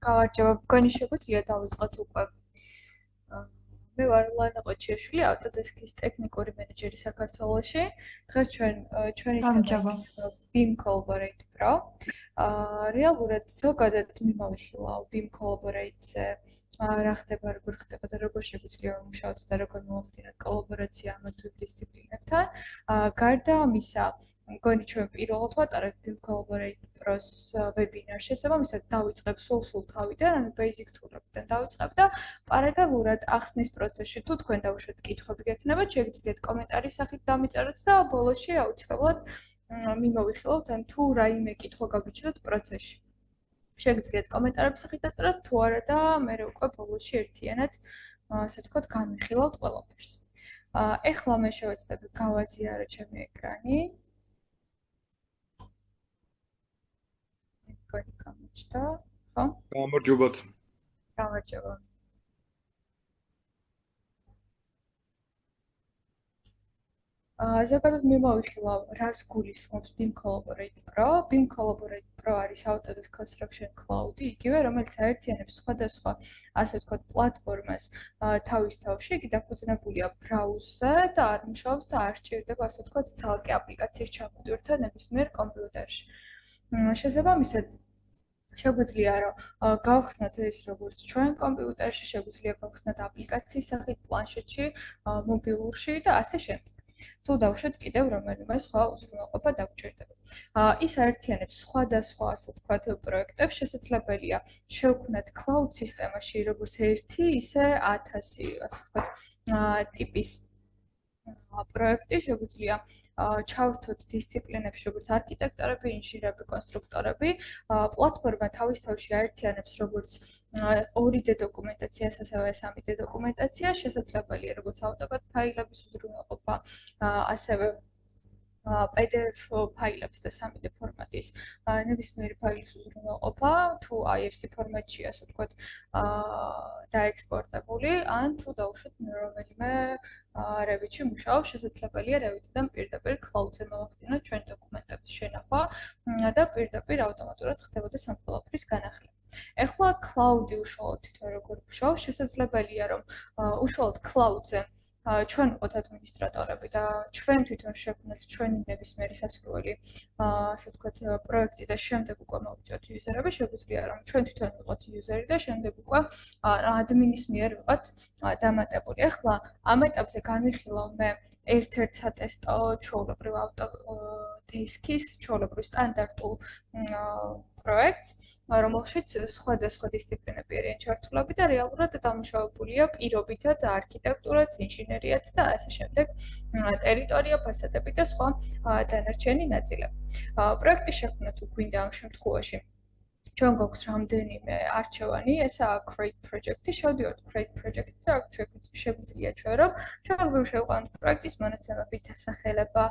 გავარჯობა, მგონი შეგვიძლია დავიწყოთ უკვე. მე ვარ ლანა ყოჩიაშვილი, Autodesk-ის ტექნიკური menedžeri საქართველოში. დღეს ჩვენი თემა გამარჯობა. იქნება BIM Collaborate Pro. რეალურად ზოგადად მიმოვიხილავ BIM Collaborate-ზე, რა ხდება, როგორ ხდება და როგორ შეგვიძლია ვიმუშაოთ და როგორ მოვახდინოთ კოლაბორაცია ამ თუ დისციპლინებთან. გარდა ამისა, მგონი ჩვენ პირველად ვატარებთ BIM Collaborate Pro-ს ვებინარს, შესაბამისად დავიწყებ სულ თავიდან, ანუ basic tool-ებიდან დავიწყებ და პარალელურად ახსნის პროცესში თუ თქვენ დავუშვათ კითხვები გექნებათ, შეგიძლიათ კომენტარის სახით დამიწეროთ და ბოლოსში აუცილებლად მიმოვიხილავთ, ან თუ რაიმე კითხვა გაგიჩნდათ პროცესში. შეგიძლიათ კომენტარების სახით დაწეროთ, თუ არა და მე უკვე ბოლოსში ერთიანად, ასე ვთქვათ, განვიხილავთ ყველაფერს. ეხლა მე შევეცდები გავაზიარო ჩემი ეკრანი. მგონი გამოჩნდა, ხო? გამარჯობათ. გამარჯობა. ზოგადად მიმოვიხილავ, რას გულისხმობს BIM Collaborate Pro. BIM Collaborate Pro არის Autodesk Construction Cloud-ი, იგივე, რომელიც აერთიანებს სხვადასხვა, ასე ვთქვათ, პლატფორმას თავის თავში, იგი დაფუძნებულია ბრაუზზე და არ მუშაობს და არ სჭირდება, ასე ვთქვათ, ცალკე აპლიკაციის ჩამოტვირთვა ნებისმიერ კომპიუტერში. შესაბამისად, შეგვიძლია რომ გავხსნათ ეს როგორც ჩვენ კომპიუტერში, შეგვიძლია გავხსნათ აპლიკაციის სახით პლანშეტში, მობილურში და ასე შემდეგ. თუ დავუშვათ კიდევ რომელიმე სხვა უზრუნველყოფა დაგჭირდება. ის აერთიანებს სხვადასხვა, ასე ვთქვათ, პროექტებს, შესაძლებელია შევქმნათ cloud სისტემაში როგორც ერთი, ისე 1000, ასე ვთქვათ, ტიპის პროექტი, შეგვიძლია ჩავრთოთ დისციპლინებში, როგორც არქიტექტორები, ინჟინრები, კონსტრუქტორები. პლატფორმა თავის თავში აერთიანებს როგორც 2D დოკუმენტაციას, ასევე 3D დოკუმენტაციას, შესაძლებელია როგორც AutoCAD ფაილების უზრუნველყოფა, ასევე PDF ფაილების და 3D ფორმატის ნებისმიერი ფაილის უზრუნველყოფა, თუ IFC ფორმატში, ასე ვთქვათ, დაექსპორტებული, ან თუ დავუშვათ რომელიმე Revit-ში მუშაობს, შესაძლებელია Revit-დან პირდაპირ cloud-ზე მოვახდინოთ ჩვენ დოკუმენტების შენახვა და პირდაპირ ავტომატურად ხდებოდა სამყაროების განახლება. ეხლა cloud-ი უშუალოდ თვითონ როგორ მუშაობს, შესაძლებელია რომ უშუალოდ cloud-ზე ჩვენ ვიყოთ ადმინისტრატორები და ჩვენ თვითონ შევქმნათ ჩვენი ნებისმიერი სასურველი, ასე ვთქვათ, პროექტი და შემდეგ უკვე მოვიწვიოთ იუზერები, შეგვიძლია რომ ჩვენ თვითონ ვიყოთ იუზერი და შემდეგ უკვე ადმინის მიერ ვიყოთ დამატებული. ეხლა ამ ეტაპზე განვიხილავ მე ერთ-ერთ სატესტო ჩვეულებრივ Autodesk-ის ჩვეულებრივ სტანდარტულ პროექტს, რომელშიც სხვადასხვა დისციპლინები არიან ჩართულები და რეალურად დამუშავებულია პირობითად არქიტექტურაც, ინჟინერიაც და ასე შემდეგ, ტერიტორია, ფასადები და სხვა დანარჩენი ნაწილები. პროექტის შექმნა თუ გვინდა ამ შემთხვევაში ჩვენ გვაქვს რამდენიმე არჩევანი, ესაა Create Project-ი, შევდივართ Create Project-ზე, აქ შეგვიძლია ჩვენ რომ შევყვანოთ პროექტის მონაცემები, დასახელება,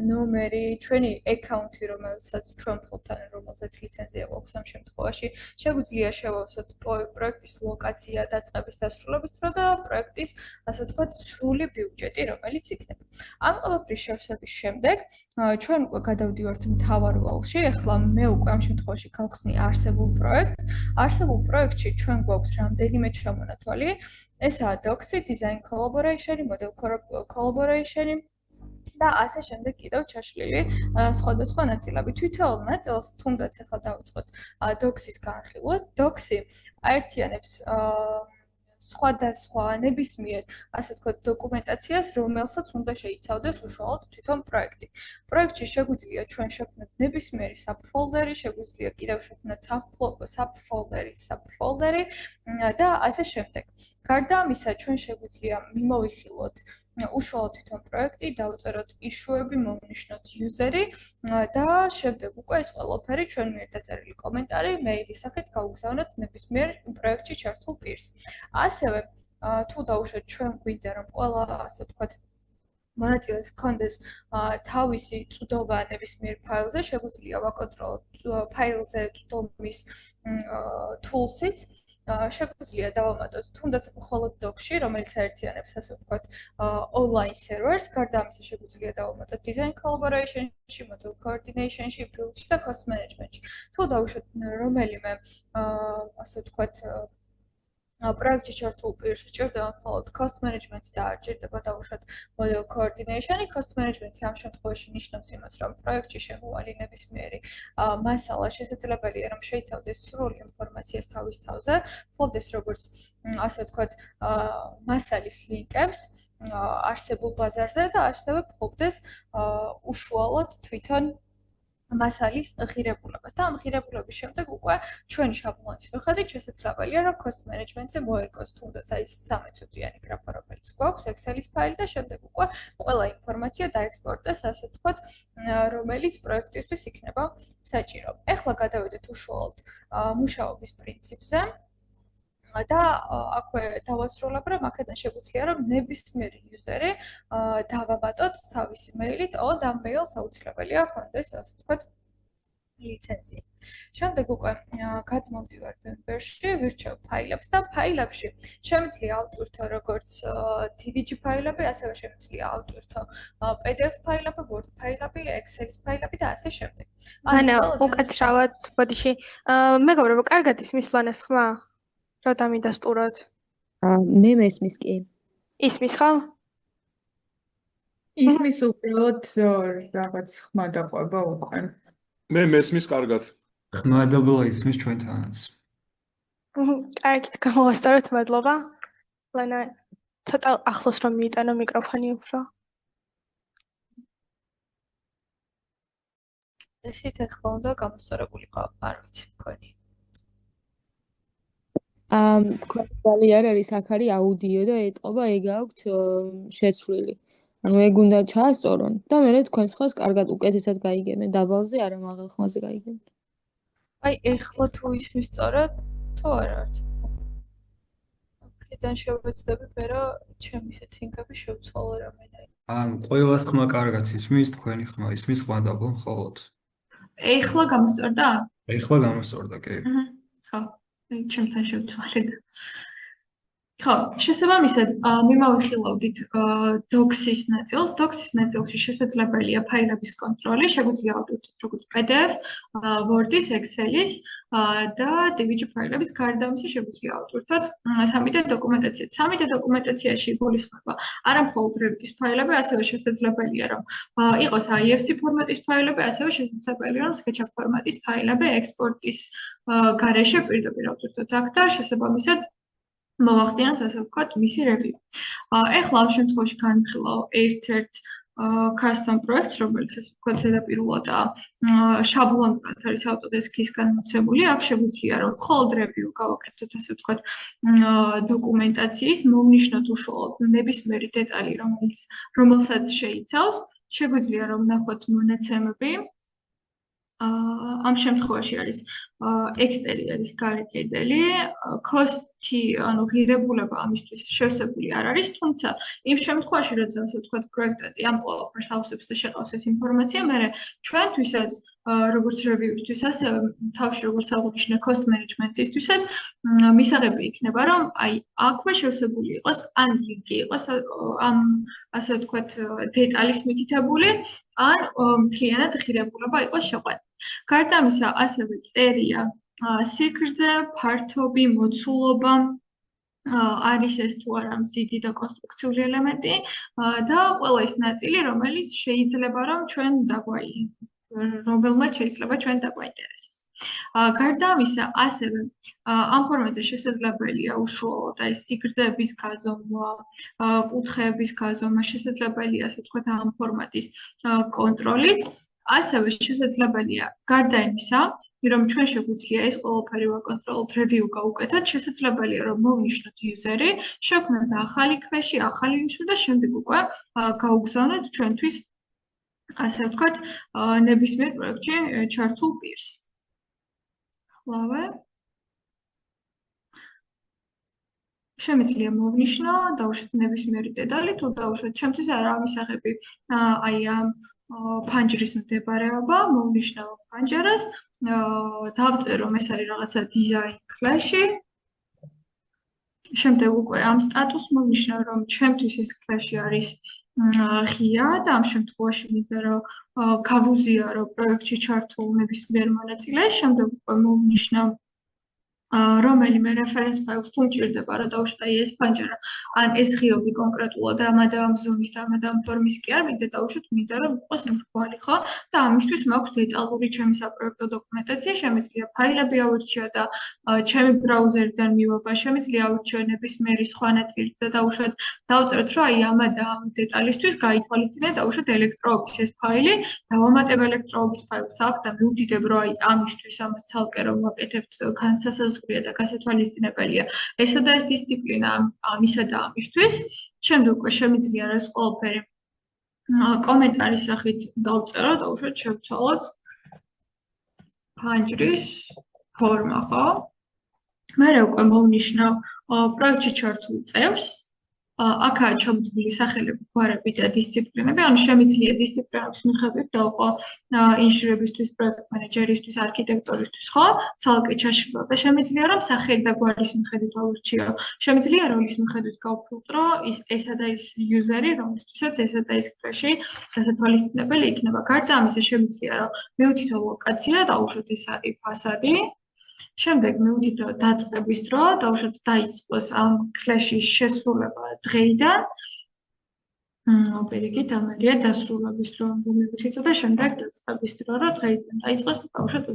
ნომერი, ჩვენი აკაუნთი, რომელსაც ჩვენ ვფლობთ, ან რომელსაც ლიცენზია გვაქვს ამ შემთხვევაში, შეგვიძლია შევავსოთ პროექტის ლოკაცია, დაწყების დასრულების დრო და პროექტის, ასე ვთქვათ, სრული ბიუჯეტი, რომელიც იქნება. ამ ყველაფრის შევსების შემდეგ ჩვენ უკვე გადავდივართ მთავარ ვალში, ახლა მე უკვე ამ შემთხვევაში გავხსნი არსებულ პროექტს. არსებულ პროექტში ჩვენ გვაქვს რამდენიმე ჩამონათვალი. ესაა Docs-ი, Design Collaboration, Model Collaboration და ასე შემდეგ კიდევ ჩაშლილი სხვადასხვა ნაწილები. თითოეულ ნაწილს, თუნდაც ახლა დავიწყოთ Docs-ის განხილვა. Docs-ი აერთიანებს სხვადასხვა ნებისმიერ, ასე ვთქვათ, დოკუმენტაციას, რომელსაც უნდა შეიცავდეს უშუალოდ თვითონ პროექტი. პროექტში შეგვიძლია ჩვენ შევქმნათ ნებისმიერი subfolder-ი, შეგვიძლია კიდევ შევქმნათ subfolder-ი და ასე შემდეგ. გარდა ამისა, ჩვენ შეგვიძლია მიმოვიხილოთ უშუალოდ თვითონ პროექტი, დავწეროთ issue-ები, მოვნიშნოთ user-ი და შემდეგ უკვე ეს ყველაფერი ჩვენ მიერ დაწერილი კომენტარი, მეილის სახით გავუგზავნოთ ნებისმიერ პროექტში ჩართულ პირს. ასევე თუ დავუშვათ ჩვენ გვინდა რომ ყველა, ასე ვთქვათ, მონაწილეს ჰქონდეს თავისი წვდომა ნებისმიერ ფაილზე, შეგვიძლია ვაკონტროლოთ ფაილზე წვდომის toolsits შეგვიძლია დავამატოთ თუნდაც მხოლოდ დოკში, რომელიც აერთიანებს ასე ვთქვათ online servers, გარდა ამისა შეგვიძლია დავამატოთ design collaboration-ში, model coordination-ში, build-ში და cost management-ში. თუ დავუშვათ რომელიმე ასე ვთქვათ პროექტში ჩართულ პირს სჭირდება მხოლოდ cost management და არ ჭირდება დავუშვათ model coordination-ი, cost management-ი ამ შემთხვევაში ნიშნავს იმას, რომ პროექტში შემოვალი ნებისმიერი მასალა შესაძლებელია, რომ შეიცავდეს სრულ ინფორმაციას თავის თავზე, ფლობდეს როგორც ასე ვთქვათ მასალის ლინკებს არსებულ ბაზარზე და ასევე ფლობდეს უშუალოდ თვითონ მასალის ღირებულებას და ამ ღირებულების შემდეგ უკვე ჩვენი შაბლონის მიხედვით შესაძლებელია რომ cost management-ზე მოერგოს თუნდაც აი 13 წუთიანი გრაფა რომელიც გვაქვს Excel-ის ფაილი და შემდეგ უკვე ყველა ინფორმაცია დაექსპორტდეს ასე ვთქვათ რომელიც პროექტისთვის იქნება საჭირო. ეხლა გადავიდეთ უშუალოდ მუშაობის პრინციპზე. და აქვე დავასრულებ, რომ აქედან შეგვიძლია, რომ ნებისმიერი იუზერი დავამატოთ თავისი მეილით, ამ მეილს აუცილებელია ჰქონდეს, ასე ვთქვათ, ლიცენზია. შემდეგ უკვე გადმოვდივარ Member-ში, ვირჩევ ფაილებს და ფაილებში შემიძლია ავტვირთო როგორც DVG ფაილები, ასევე შემიძლია ავტვირთო PDF ფაილები, Word ფაილები, Excel-ის ფაილები და ასე შემდეგ. ანუ უკაცრავად, ბოდიში, მეგობრებო, კარგად ისმის ლანას ხმა? რა დამიდასტუროთ? მე მესმის კი. ისმის ხო? ისმის უბრალოდ რაღაც ხმა დაყვება უკან. მე მესმის კარგად. ხმადებლა ისმის ჩვენთანაც. კარგით, გამოვასწოროთ, მადლობა. ლანა, ცოტა ახლოს რომ მიიტანო მიკროფონი უფრო. ესეთ ახლა უნდა გამოსწორებულიყო, არ ვიცი, მგონი. თქვენი არ არის აქ არის აუდიო და ეტყობა ეგ აქვთ შეცვლილი. ანუ ეგ უნდა ჩაასწორონ და მე თქვენ სხვას კარგად უკეთესად გაიგებენ, დაბალზე არა მაღალ ხმაზე გაიგებენ. აი ეხლა თუ ისმის სწორად, თუ არა არც ახლა. აქედან შევეცდები მე რა ჩემი სეტინგები შევცვალო რამენაირად. ანუ ყველას ხმა კარგად ისმის, თქვენი ხმა ისმის ყვანდაბლო მხოლოდ. ეხლა გამოსწორდა? ეხლა გამოსწორდა, კი. ხო. ჩემთან შევცვალეთ. ხო, შესაბამისად, მიმოვიხილავდით docs-ის ნაწილს. docs-ის ნაწილში შესაძლებელია ფაილების კონტროლი, შეგვიძლია ავტვირთოთ როგორც PDF, Word-ის, Excel-ის და DVG ფაილების გარდა ამისა შეგვიძლია ავტვირთოთ 3D დოკუმენტაცია. 3D დოკუმენტაციაში გულისხმება არა მხოლოდ Revit-ის ფაილები, ასევე შესაძლებელია რომ იყოს IFC ფორმატის ფაილები, ასევე შესაძლებელია რომ SketchUp ფორმატის ფაილები ექსპორტის გარეშე პირდაპირ ავტვირთოთ აქ და შესაბამისად მოვახდინოთ ასე ვთქვათ მისი review. ეხლა ამ შემთხვევაში განვიხილავ ერთ-ერთ custom projects, რომელიც ასე ვთქვათ ზედაპირულად შაბლონურად არის Autodesk-ისგან მოცემული. აქ შეგვიძლია რომ მხოლოდ review გავაკეთოთ ასე ვთქვათ დოკუმენტაციის, მოვნიშნოთ უშუალოდ ნებისმიერი დეტალი, რომელსაც შეიცავს. შეგვიძლია რომ ნახოთ მონაცემები. ამ შემთხვევაში არის ექსტერიერის გარე კედელი, cost-ი, ანუ ღირებულება ამისთვის შევსებული არ არის, თუმცა იმ შემთხვევაში, როცა ასე ვთქვათ, პროექტანტი ამ ყველაფერს ავსებს და შეყავს ეს ინფორმაცია, მერე ჩვენთვისაც, როგორც review-ისთვის, ასევე თავში როგორც აღვნიშნე cost management-ისთვისაც, მისაღები იქნება, რომ აი აქვე შევსებული იყოს, ან ლინკი იყოს ამ ასე ვთქვათ, დეტალის მითითებული, ან მთლიანად ღირებულება იყოს შეყვანილი. გარდა ამისა, ასევე წერია სიგრძე, ფართობი, მოცულობა, არის ეს თუ არა მზიდი და კონსტრუქციული ელემენტი და ყველა ის ნაწილი, რომელიც შეიძლება რომ ჩვენ რომელმაც შეიძლება ჩვენ დაგვაინტერესოს. გარდა ამისა, ასევე ამ ფორმატზე შესაძლებელია უშუალოდ აი სიგრძეების გაზომვა, კუთხეების გაზომვა, შესაძლებელია ასე ვთქვათ ამ ფორმატის კონტროლიც, ასევე შესაძლებელია გარდა იმისა, რომ ჩვენ შეგვიძლია ეს ყველაფერი ვაკონტროლოთ, review გავუკეთოთ, შესაძლებელია რომ მოვნიშნოთ user-ი, შევქმნათ ახალი ქვეში, ახალი ნიშნი და შემდეგ უკვე გავუგზავნოთ ჩვენთვის ასე ვთქვათ ნებისმიერ პროექტში ჩართულ პირს. ახლავე შემიძლია მოვნიშნო, დავუშვათ ნებისმიერი დეტალი, თუ დავუშვათ ჩემთვის არა ამისაღები აი ამ ფანჯრის მდებარეობა, მოვნიშნავ ფანჯარას, დავწერო ეს არის რაღაცა design clash-ი შემდეგ უკვე ამ სტატუსს მოვნიშნავ, რომ ჩემთვის ეს კლასი არის ღია და ამ შემთხვევაში მინდა რომ გავუზიარო პროექტში ჩართულ ნებისმიერ მონაწილეს, შემდეგ უკვე მოვნიშნავ რომელიმე რეფერენს ფაილს თუ მჭირდება რა დავუშვათ ეს ფანჯარა ან ეს ღიობი კონკრეტულად ამ ზომის და ამ ფორმის კი არ მინდა დავუშვათ მინდა რომ იყოს მრგვალი ხო და ამისთვის მაქვს დეტალური ჩემი საპროექტო დოკუმენტაცია შემიძლია ფაილები ავირჩიო და ჩემი ბრაუზერიდან მივობა შემიძლია ავირჩიო ნებისმიერი სხვა ნაწილი და დავუშვათ დავწეროთ რომ აი ამ და ამ დეტალისთვის გაითვალისწინე დავუშვათ ელექტროობის ეს ფაილი დავამატებ ელექტროობის ფაილს აქ და მივდიდებ რომ აი ამისთვის ამას ცალკე რომ ვაკეთებთ განსასაზღვრია და გასათვალისწინებელია ესა და ეს დისციპლინა ამისა და ამისთვის შემდეგ უკვე შემიძლია რა ეს ყველაფერი კომენტარის სახით დავწერო და უშუალოდ შევცვალოთ ფანჯრის ფორმა ხო მე უკვე მოვნიშნავ პროექტში ჩართულ წევრს აქაა ჩამოთვლილი სახელები, გვარები და დისციპლინები, ანუ შემიძლია დისციპლინების მიხედვით დავყო ინჟინერებისთვის, პროექტ მენეჯერისთვის, არქიტექტორისთვის, ხო? ცალკე ჩაშლიო და შემიძლია რომ სახელი და გვარის მიხედვით ავირჩიო. შემიძლია როლის მიხედვით გავფილტრო ესა და ის იუზერი, რომლისთვისაც ესა და ის კლასში გასათვალისწინებელი იქნება. გარდა ამისა შემიძლია რომ მივთითო ლოკაცია, დავუშვათ ეს არის ფასადი. შემდეგ მივდიდო დაწყების დრო, დავუშვათ დაიწყოს ამ კლასის შესრულება დღეიდან. პირიქით ამერია დასრულების დრო, მივდიდო და შემდეგ დაწყების დრო, რომ დღეიდან დაიწყოს და დავუშვათ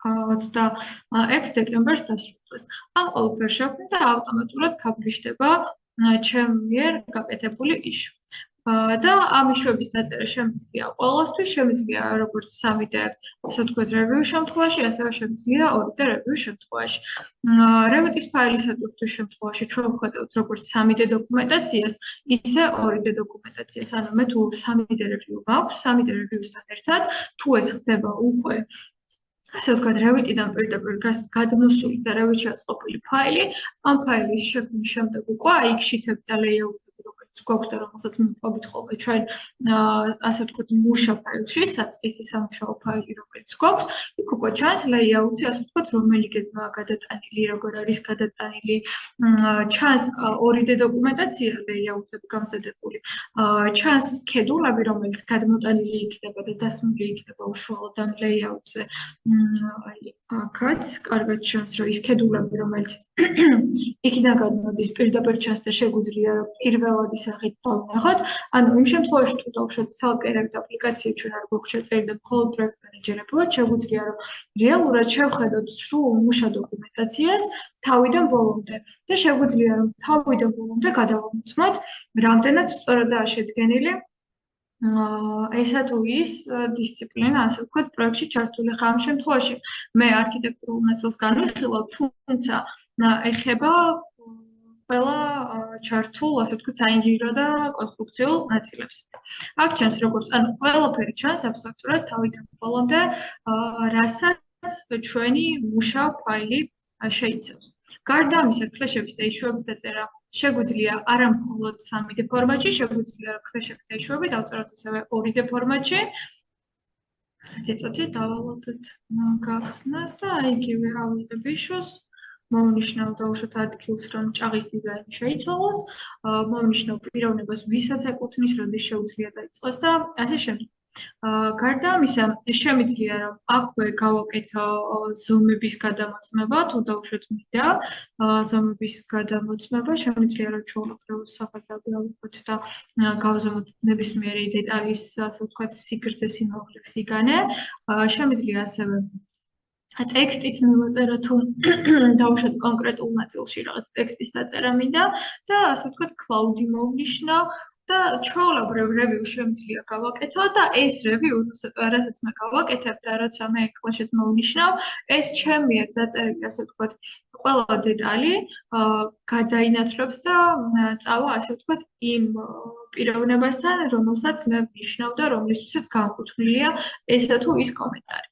26 დეკემბერს დასრულდეს. ამ ყველაფერს შევქმნით და ავტომატურად ფაბლიშდება ჩემი მიერ გაკეთებული იშუ. და ამ იშვების დაწერა შემიძლია ყველასთვის, შემიძლია როგორც 3D, ასე ვთქვათ, review შემთხვევაში, ასევე შემიძლია 2D review შემთხვევაში. Revit-ის ფაილისადმი შემთხვევაში ჩვენ ვხედავთ როგორც 3D დოკუმენტაციას, ისე 2D დოკუმენტაციას. ანუ მე თუ 3D review მაქვს, 3D review-სთან ერთად, თუ ეს ხდება უკვე ასე ვთქვათ, Revit-დან პირდაპირ გადმოსული და Revit-ში აწყობილი ფაილი, ამ ფაილის შექმნის შემდეგ უკვე იქ შითები და layout-ები გვაქვს და რომელსაც მოვყვებით ხოლმე ჩვენ ასე ვთქვათ მუშა ფაილში, საწყისი სამუშაო ფაილი რომელიც გვაქვს, იქ უკვე ჩანს layout-ი, ასე ვთქვათ, რომელი გეგმაა გადატანილი, როგორ არის გადატანილი, ჩანს 2D დოკუმენტაცია layout-ები გამზადებული, ჩანს სქედულები, რომელიც გადმოტანილი იქნება და დასმული იქნება უშუალოდ ამ layout-ზე. აი, აქაც კარგად ჩანს, რომ ის სქედულები, რომელიც იქიდან გადმოდის, პირდაპირ ჩანს და შეგვიძლია პირველადი სახით დავვნახოთ. ანუ იმ შემთხვევაში თუ დავუშვათ ცალკე Revit აპლიკაციები ჩვენ არ გვაქვს შეწერილი და მხოლოდ პროექტ მენეჯერები ვართ, შეგვიძლია რომ რეალურად შევხედოთ სრულ მუშა დოკუმენტაციას თავიდან ბოლომდე და შეგვიძლია რომ თავიდან ბოლომდე გადავამოწმოთ, რამდენად სწორადაა შედგენილი ესა თუ ის დისციპლინა, ასე ვთქვათ, პროექტში ჩართული. ხა ამ შემთხვევაში მე არქიტექტურულ ნაწილს განვიხილავ, თუმცა ეხება ყველა ჩართულ, ასე ვთქვათ, საინჟინრო და კონსტრუქციულ ნაწილებსაც. აქ ჩანს როგორც, ანუ ყველაფერი ჩანს აბსოლუტურად თავიდან ბოლომდე, რასაც ჩვენი მუშა ფაილი შეიცავს. გარდა ამისა, კლეშების და იშუების დაწერა შეგვიძლია არა მხოლოდ 3D ფორმატში, შეგვიძლია რომ კლეშები და იშუები დავწეროთ ასევე 2D ფორმატში. ცოტათი დავალოდოთ გახსნას და აი იგივე ავიღებ იშუს. მოვნიშნავ დავუშვათ ადგილს, რომ ჭაღის დიზაინი შეიცვალოს, მოვნიშნავ პიროვნებას, ვისაც ეკუთვნის, როდის შეუძლია დაიწყოს და ასე შემდეგ. გარდა ამისა, შემიძლია რომ აქვე გავაკეთო ზომების გადამოწმება, თუ დავუშვათ მინდა ზომების გადამოწმება, შემიძლია რომ ჩვეულებრივ საფასადო ავიღოთ და გავზომოთ ნებისმიერი დეტალის, ასე ვთქვათ, სიგრძე სიმაღლე სიგანე. შემიძლია ასევე ტექსტიც მივაწერო თუ დავუშვათ კონკრეტულ ნაწილში რაღაც ტექსტის დაწერა მინდა და ასე ვთქვათ cloud-ი მოვნიშნავ და ჩვეულებრივ review შემიძლია გავაკეთო და ეს review, რასაც მე გავაკეთებ და როცა მე კლაშეთ მოვნიშნავ, ეს ჩემი მიერ დაწერილი, ასე ვთქვათ, ყველა დეტალი გადაინაცვლებს და წავა, ასე ვთქვათ, იმ პიროვნებასთან, რომელსაც მე ვნიშნავ და რომლისთვისაც განკუთვნილია ესა თუ ის კომენტარი.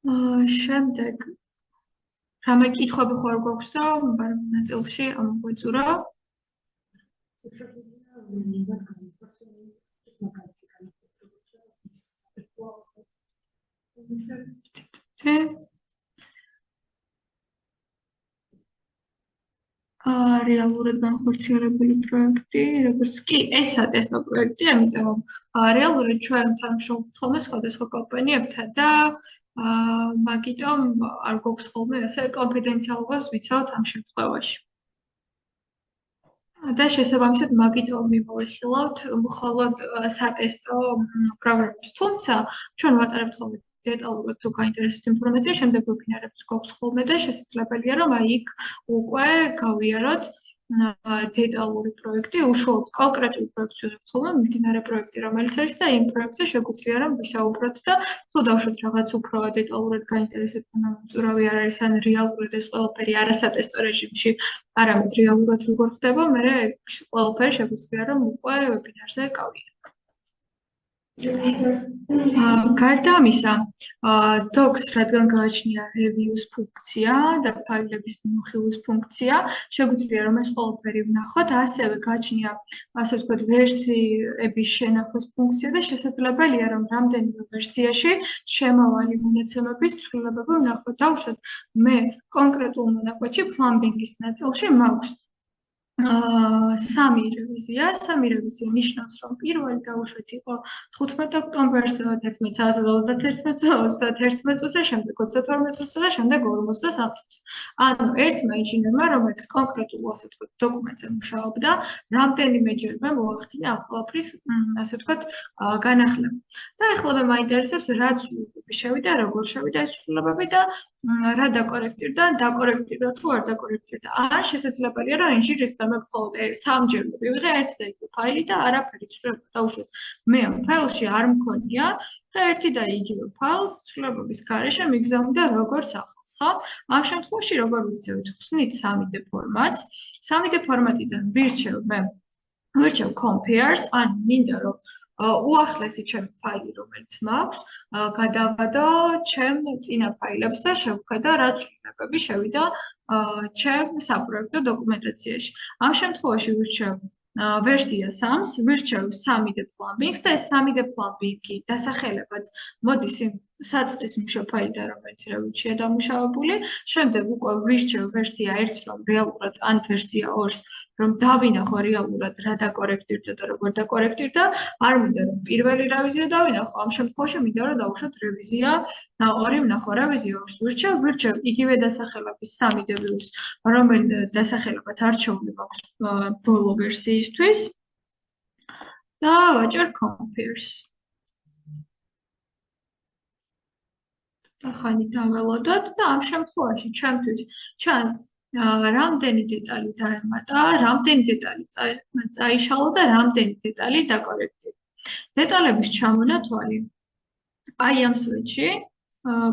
შემდეგ რამე კითხვები ხო არ გვაქვს და ნაწილში ამოგვეწურა. რეალურად განხორციელებული პროექტი, როგორც კი ეს სატესტო პროექტი, ამიტომ რომ რეალურად ჩვენ თანამშრომლობთ ხოლმე სხვადასხვა კომპანიებთან და მაგიტომ არ გვაქვს ხოლმე ასე კონფიდენციალობას ვიცავთ ამ შემთხვევაში. და შესაბამისად მაგითო მიმოვიხილავთ მხოლოდ სატესტო პროგრამებს. თუმცა ჩვენ ვატარებთ ხოლმე დეტალურად თუ გაინტერესებთ ინფორმაცია, შემდეგ ვეբინარებს გვაქვს ხოლმე და შესაძლებელია რომ იქ უკვე გავიაროთ დეტალური პროექტი, უშუალოდ კონკრეტულ პროექტს ვიღებთ ხოლმე, მიმდინარე პროექტი რომელიც არის და იმ პროექტზე შეგვიძლია რომ ვისაუბროთ და თუ დავუშვათ რაღაც უფრო დეტალურად გაინტერესებთ უწურავი არ არის ან რეალურად ეს ყველაფერი არასატესტო რეჟიმში, არამედ რეალურად როგორ ხდება, მე ყველაფერი შეგვიძლია რომ უკვე ვებინარზე გავიაროთ. გარდა ამისა, docs რადგან გააჩნია reviews ფუნქცია და ფაილების მიმოხილვის ფუნქცია, შეგვიძლია რომ ეს ყველაფერი ვნახოთ, ასევე გააჩნია, ასე ვთქვათ, ვერსიების შენახვის ფუნქცია და შესაძლებელია რომ რამდენიმე ვერსიაში შემავალი მონაცემების ცვლილებები ვნახოთ. დავუშვათ, მე კონკრეტულ მონაკვეთში plumbing-ის ნაწილში მაქვს სამი რევიზია ნიშნავს რომ პირველი დავუშვათ იყო 15 ოქტომბერს 1931 წელს და შემდეგ 32 წელს და შემდეგ 53 წელს. ანუ ერთმა ინჟინერმა რომელიც კონკრეტულ ასე ვთქვათ დოკუმენტზე მუშაობდა, რამდენიმეჯერ მოახდინა ამ ყველაფრის ასე ვთქვათ განახლება. და ეხლა მე მაინტერესებს რა ცვლილებები შევიდა, როგორ შევიდა ეს ცვლილებები და რა დაკორექტირდა, დაკორექტირდა თუ არ დაკორექტირდა. ან შესაძლებელია რომ ინჟინერისგან მე მხოლოდ სამჯერ მივიღე ერთი და იგივე ფაილი და არაფერი ცვლილება დავუშვათ. მე ამ ფაილში არ მქონია და ერთი და იგივე ფაილს ცვლილებების გარეშე მიგზავნიდა როგორც ახალს, ხო? ამ შემთხვევაში როგორ ვიქცევით? ვხსნით 3D ფორმატს. 3D ფორმატიდან ვირჩევ compares, ან მინდა რომ უახლესი ჩემი ფაილი რომელიც მაქვს, გადავადო ჩემ წინა ფაილებს და შევხედა რა ცვლილებები შევიდა ჩემ საპროექტო დოკუმენტაციაში. ამ შემთხვევაში ვირჩევ ვერსია 3-ს, ვირჩევ 3D plumbing-ს და ეს 3D plumbing-ი დასახელებაც მოდის იმ საწყის მუშა ფაილიდან, რომელიც რევიტშია დამუშავებული. შემდეგ უკვე ვირჩევ ვერსია 1-ს, რომ რეალურად ან ვერსია 2-ს, რომ დავინახო რეალურად რა დაკორექტირდა და როგორ დაკორექტირდა. არ მინდა რომ პირველი რევიზია დავინახო, ამ შემთხვევაში მინდა რომ დავუშვათ რევიზია 2 ვნახო. რევიზია 2-ს ვირჩევ იგივე დასახელების 3D views, რომელიც დასახელებაც არჩეული მაქვს ბოლო ვერსიისთვის და ვაჭერ compares. ხანი დაველოდოთ და ამ შემთხვევაში ჩემთვის ჩანს რამდენი დეტალი დაემატა, რამდენი დეტალი წაიშალა და რამდენი დეტალი დაკორექტირდა. დეტალების ჩამონათვალი აი ამ სვეტში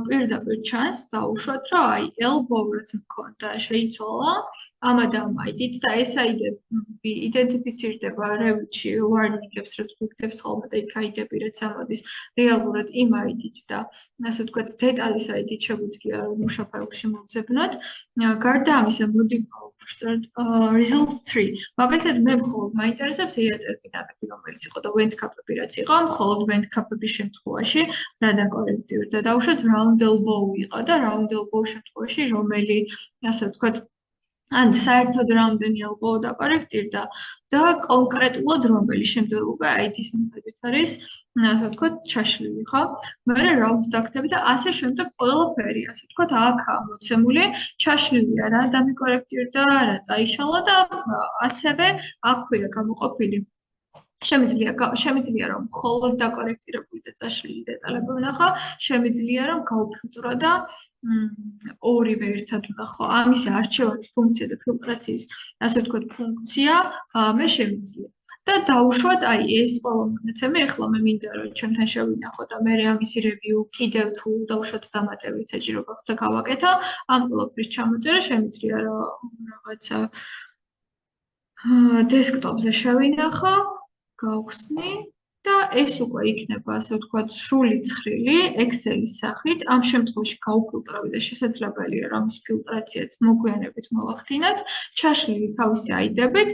პირდაპირ ჩანს, დავუშვათ, რომ აი elbow რაც მქონდა შეიცვალა ამად ამ ID-ით და ეს ID-ები იდენტიფიცირდება Revit-ში warning-ებს, რაც გვიგდებს ხოლმე და იქ ID-ები რაც ამოდის რეალურად იმ ID-ით და ასე ვთქვათ, დეტალის ID-ით შეგვიძლია მუშა ფაილში მოვძებნოთ. გარდა ამისა, მოდი ვსწროთ result 3. მაგალითად, მე მხოლოდ მაინტერესებს EAT-ები, რომელიც იყო და vent cap-ები რაც იყო, მხოლოდ vent cap-ების შემთხვევაში რა დაკორექტირდა. დავუშვათ, round elbow იყო და round elbow შემთხვევაში რომელი, ასე ვთქვათ, ან საერთოდ რამდენი elbow დაკორექტირდა და კონკრეტულად რომელი შემდეგ უკვე ID-ის მიხედვით არის, ასე ვთქვათ, ჩაშლილი, ხო? მე round დაგდები და ასე შემდეგ ყველაფერი, ასე ვთქვათ, აქაა მოცემული, ჩაშლილია რა დამიკორექტირდა, რა წაიშალა და ასევე აქვეა გამოყოფილი. შემიძლია რომ მხოლოდ დაკორექტირებული და წაშლილი დეტალები ვნახო, შემიძლია რომ გავუფილტრო და ორივე ერთად ვნახო. ამის არჩევანის ფუნქცია და ფილტრაციის, ასე ვთქვათ, ფუნქცია მე შემიძლია. და დავუშვათ, აი ეს ყველა მონაცემი, ეხლა მე მინდა რომ ჩემთან შევინახო და მე ამისი review კიდევ თუ დავუშვათ დამატებით საჭირო გახდა გავაკეთო, ამ ყველაფრის ჩამოწერა შემიძლია რომ რაღაცა დესკტოპზე შევინახო, გავხსნი და ეს უკვე იქნება, ასე ვთქვათ, სრული ცხრილი Excel-ის სახით. ამ შემთხვევაში გაუფილტრავით და შესაძლებელია, რომ ის ფილტრაციაც მოგვიანებით მოვახდინოთ, ჩაშლილი თავისი ID-ებით,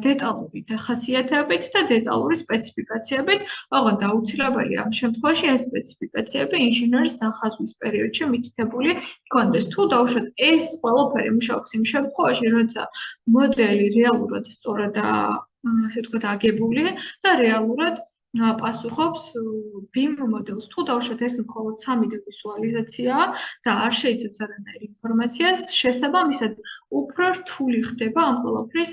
დეტალური დახასიათებით და დეტალური სპეციფიკაციებით. ოღონდ აუცილებელია ამ შემთხვევაში ეს სპეციფიკაციები ინჟინერის დახაზვის პერიოდში მითითებული კონდეს. თუ დავუშვათ, ეს ყველაფერი მუშაობს იმ შემთხვევაში, როცა მოდელი რეალურად სწორადაა ასე ვთქვათ, აგებული და რეალურად პასუხობს BIM მოდელს. თუ დავუშვათ, ეს მხოლოდ 3D ვიზუალიზაციაა და არ შეიცავს არანაირ ინფორმაციას, შესაბამისად, უფრო რთული ხდება ამ ყველაფრის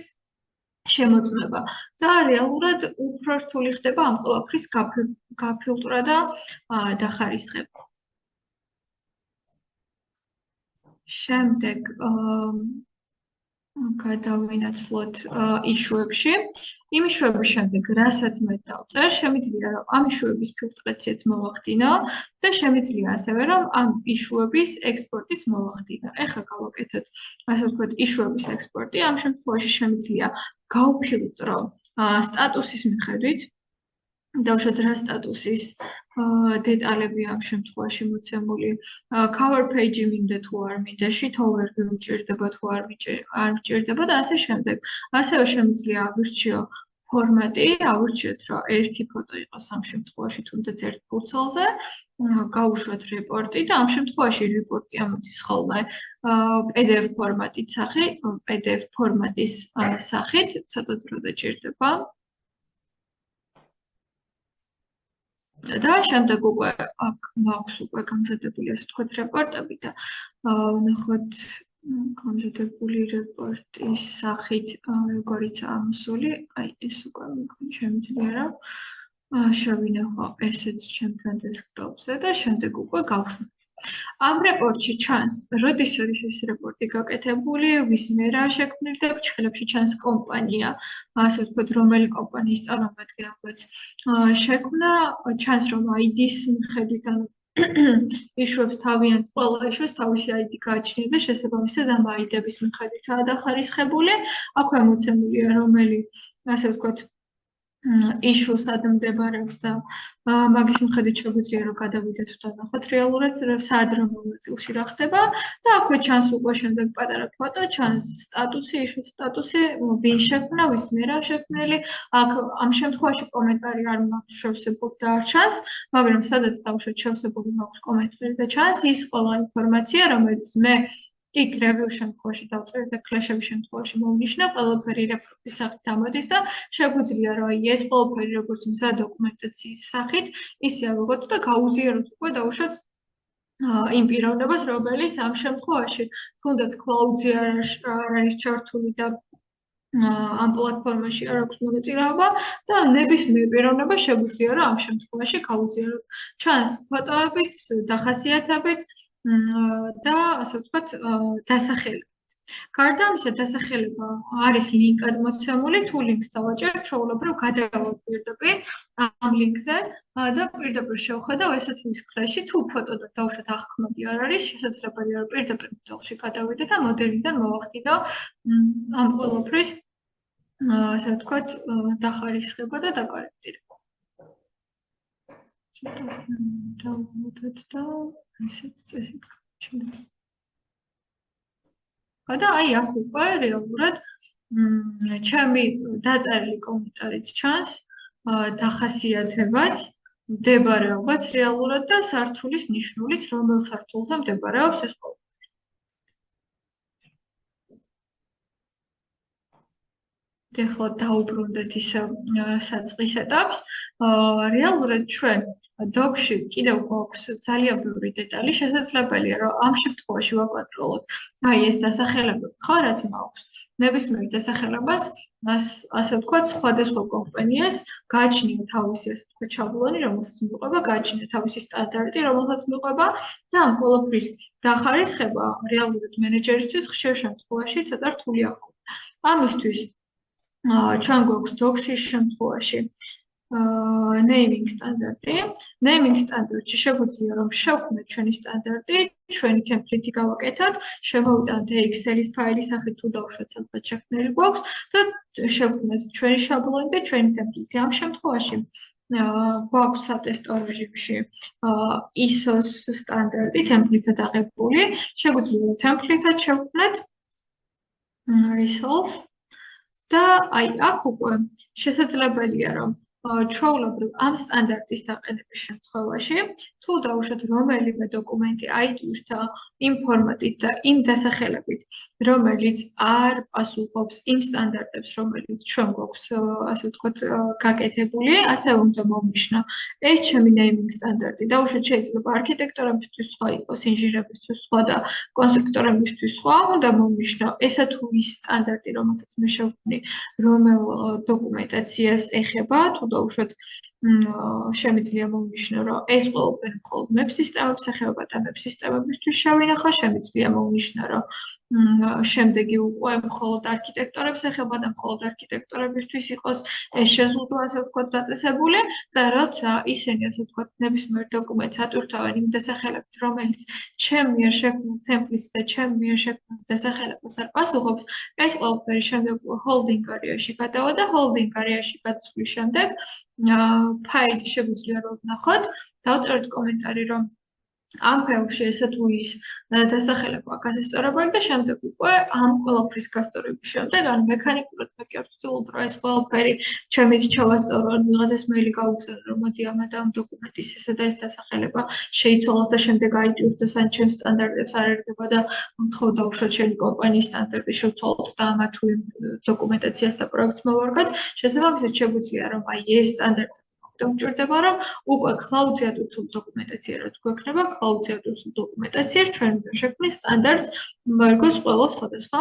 შემოწმება და რეალურად უფრო რთული ხდება ამ ყველაფრის გაფილტრა და დახარისხება. შემდეგ გადავინაცვლოთ იშუებში. იმ იშუების შემდეგ, რასაც მე დავწერ, შემიძლია რომ ამ იშუების ფილტრაციაც მოვახდინო და შემიძლია ასევე რომ ამ იშუების ექსპორტიც მოვახდინო. ეხლა გავაკეთოთ, ასე ვთქვათ, იშუების ექსპორტი. ამ შემთხვევაში შემიძლია გავფილტრო სტატუსის მიხედვით. დავუშვათ, რა სტატუსის დეტალები ამ შემთხვევაში მოცემული, cover page-ი მინდა თუ არ მინდა, sheet overview მჭირდება თუ არ მჭირდება და ასე შემდეგ. ასევე შემიძლია ავირჩიო ფორმატი, ავირჩიოთ, რომ ერთი ფოტო იყოს ამ შემთხვევაში თუნდაც ერთ ფურცელზე, გავუშვათ რეპორტი და ამ შემთხვევაში რეპორტი ამოდის ხოლმე PDF ფორმატის სახით, ცოტა დრო დაჭირდება. და შემდეგ უკვე აქ მაქვს უკვე გამზადებული ასე ვთქვათ რეპორტები და ვნახოთ გამზადებული რეპორტის სახით როგორიც ამოსული, აი ეს უკვე მგონი შემიძლია რა შევინახო ესეც ჩემთან დესკტოპზე და შემდეგ უკვე გავხსნით. ამ რეპორტში ჩანს, როდის არის ეს რეპორტი გაკეთებული, ვის მერაა შექმნილი და ფრჩხილებში ჩანს კომპანია, ასე ვთქვათ, რომელი კომპანიის წარმომადგენელიც შექმნა, ჩანს რომ ID-ის მიხედვით, ანუ იშუებს თავიანთ ყველა იშუებს თავისი ID გააჩნია და შესაბამისად ამ ID-ების მიხედვითაა დახარისხებული. აქვე მოცემულია რომელი, ასე ვთქვათ, issue სად მდებარეობს და მაგის მიხედვით შეგვიძლია რომ გადავიდეთ და ნახოთ რეალურად სად რა მონაწილში რა ხდება და აქვე ჩანს უკვე შემდეგ პატარა ფოტო, ჩანს სტატუსი, issue სტატუსი, ვინ შექმნა, ვის მერაა შექმნილი. აქ ამ შემთხვევაში კომენტარი არ მაქვს შევსებული და არ ჩანს, მაგრამ სადაც დავუშვათ შევსებული მაქვს კომენტარი და ჩანს ის ყველა ინფორმაცია, რომელიც მე იქ რევიუს შემთხვევაში დავწერე და ფლეშების შემთხვევაში მოვნიშნე, ყველაფერი რეპორტის სახით ამოდის და შეგვიძლია რომ ეს ყველაფერი როგორც მზა დოკუმენტაციის სახით, ისე ავიღოთ და გაუზიაროთ უკვე დავუშვათ იმ პიროვნებას, რომელიც ამ შემთხვევაში თუნდაც cloud-ზე არ არის ჩართული და ამ პლატფორმაში არ აქვს მონაწილეობა და ნებისმიერ პიროვნებას შეგვიძლია რომ ამ შემთხვევაში გაუზიაროთ. ჩანს ფოტოებით, დახასიათებით და ასე ვთქვათ დასახელებით. გარდა ამისა დასახელება არის ლინკად მოცემული, თუ ლინკს დავაჭერ, ჩვეულებრივ გადავავ პირდაპირ ამ ლინკზე და პირდაპირ შევხედავ ესეც ის ფლეში, თუ ფოტო და დავუშვათ აღქმადი არ არის, შესაძლებელია რომ პირდაპირ მოდელში გადავიდე და მოდელიდან მოვახდინო ამ ყველაფრის ასე ვთქვათ დახარისხება და დაკორექტირება. დავუმატოთ და ესეც წესით გავჩინოთ. და აი აქ უკვე რეალურად ჩემი დაწერილი კომენტარიც ჩანს, დახასიათებაც, მდებარეობაც რეალურად და სართულის ნიშნულიც, რომელ სართულზე მდებარეობს ეს ყველაფერი. ეხლა დავუბრუნდეთ ისე საწყის ეტაპს. რეალურად ჩვენ დოკში კიდევ გვაქვს ძალიან ბევრი დეტალი, შესაძლებელია რომ ამ შემთხვევაში ვაკონტროლოთ. აი ეს დასახელებები ხო, რაც მაქვს. ნებისმიერ დასახელებას ასე ვთქვათ, სხვადასხვა კომპანიას გააჩნია თავისი ასე ვთქვათ შაბლონი, რომელსაც მიყვება, გააჩნია თავისი სტანდარტი, რომელსაც მიყვება და ამ ყველაფრის დახარისხება რეალურად მენეჯერისთვის ხშირ შემთხვევაში ცოტა რთულია ხოლმე. ამისთვის ჩვენ გვაქვს დოქსის შემთხვევაში naming სტანდარტი. naming სტანდარტში შეგვიძლია რომ შევქმნათ ჩვენი სტანდარტი, ჩვენი template-ი გავაკეთოთ, შემოვიტანოთ Excel-ის ფაილის სახით თუ დავუშვათ სადღაც შექმნილი გვაქვს და შევქმნათ ჩვენი შაბლონი და ჩვენი template-ი. ამ შემთხვევაში გვაქვს სატესტო რეჟიმში ISO-ს სტანდარტი template-ად აღებული, შეგვიძლია template-ად შევქმნათ resolve და აი აქ უკვე შესაძლებელია რომ ჩვეულებრივ ამ სტანდარტის დაყენების შემთხვევაში თუ დავუშვათ რომელიმე დოკუმენტი აიტვირთ იმ ფორმატით და იმ დასახელებით, რომელიც არ პასუხობს იმ სტანდარტებს, რომელიც ჩვენ გვაქვს, ასე ვთქვათ, გაკეთებული, ასევე უნდა მოვნიშნო ეს ჩემი ნეიმინგ სტანდარტი. დავუშვათ შეიძლება არქიტექტორებისთვის სხვა იყოს, ინჟინერებისთვის სხვა და კონსტრუქტორებისთვის სხვა, უნდა მოვნიშნო ესა თუ ის სტანდარტი, რომელსაც მე შევქმნი, რომელ დოკუმენტაციას ეხება, თუ დავუშვათ შემიძლია მოვნიშნო, რომ ეს ყველაფერი მხოლოდ web სისტემებს ეხება და web სისტემებისთვის შევინახო, შემიძლია მოვნიშნო, რომ შემდეგი უკვე მხოლოდ არქიტექტორებს ეხება და მხოლოდ არქიტექტორებისთვის იყოს ეს შეზღუდვა, ასე ვთქვათ, დაწესებული და როცა ისინი, ასე ვთქვათ, ნებისმიერ დოკუმენტს ატვირთავენ იმ დასახელებით, რომელიც ჩემ მიერ შექმნილ template-ს და ჩემ მიერ შექმნილ დასახელებას არ პასუხობს, ეს ყველაფერი შემდეგ holding area-ში გადავა და holding area-ში გადასვლის შემდეგ ფაილი შეგვიძლია რომ ვნახოთ, დავწეროთ კომენტარი, რომ ამ ფაილში ესა თუ ის დასახელება გასასწორებელი და შემდეგ უკვე ამ ყველაფრის გასწორების შემდეგ ან მექანიკურად მე კი არ ვცდილობ რომ ეს ყველაფერი ჩემით ჩავასწორო ან ვიღაცას მეილი გავუგზავნო რომ მოდი ამ და ამ დოკუმენტის ესა და ეს დასახელება შეიცვალოს და შემდეგ აიტვირთოს ან ჩემ სტანდარტებს არ ერგება და მხოლოდ დავუშვათ შენი კომპანიის სტანდარტი შევცვალოთ და ამა თუ იმ დოკუმენტაციას და პროექტს მოვარგოთ შესაბამისად შეგვიძლია რომ აი ეს სტანდარტი დამჭირდება რომ უკვე cloud-ზე ატვირთული დოკუმენტაცია რაც გვექნება cloud-ზე ატვირთული დოკუმენტაციას ჩვენ შექმნის სტანდარტს მოერგოს ყველა სხვადასხვა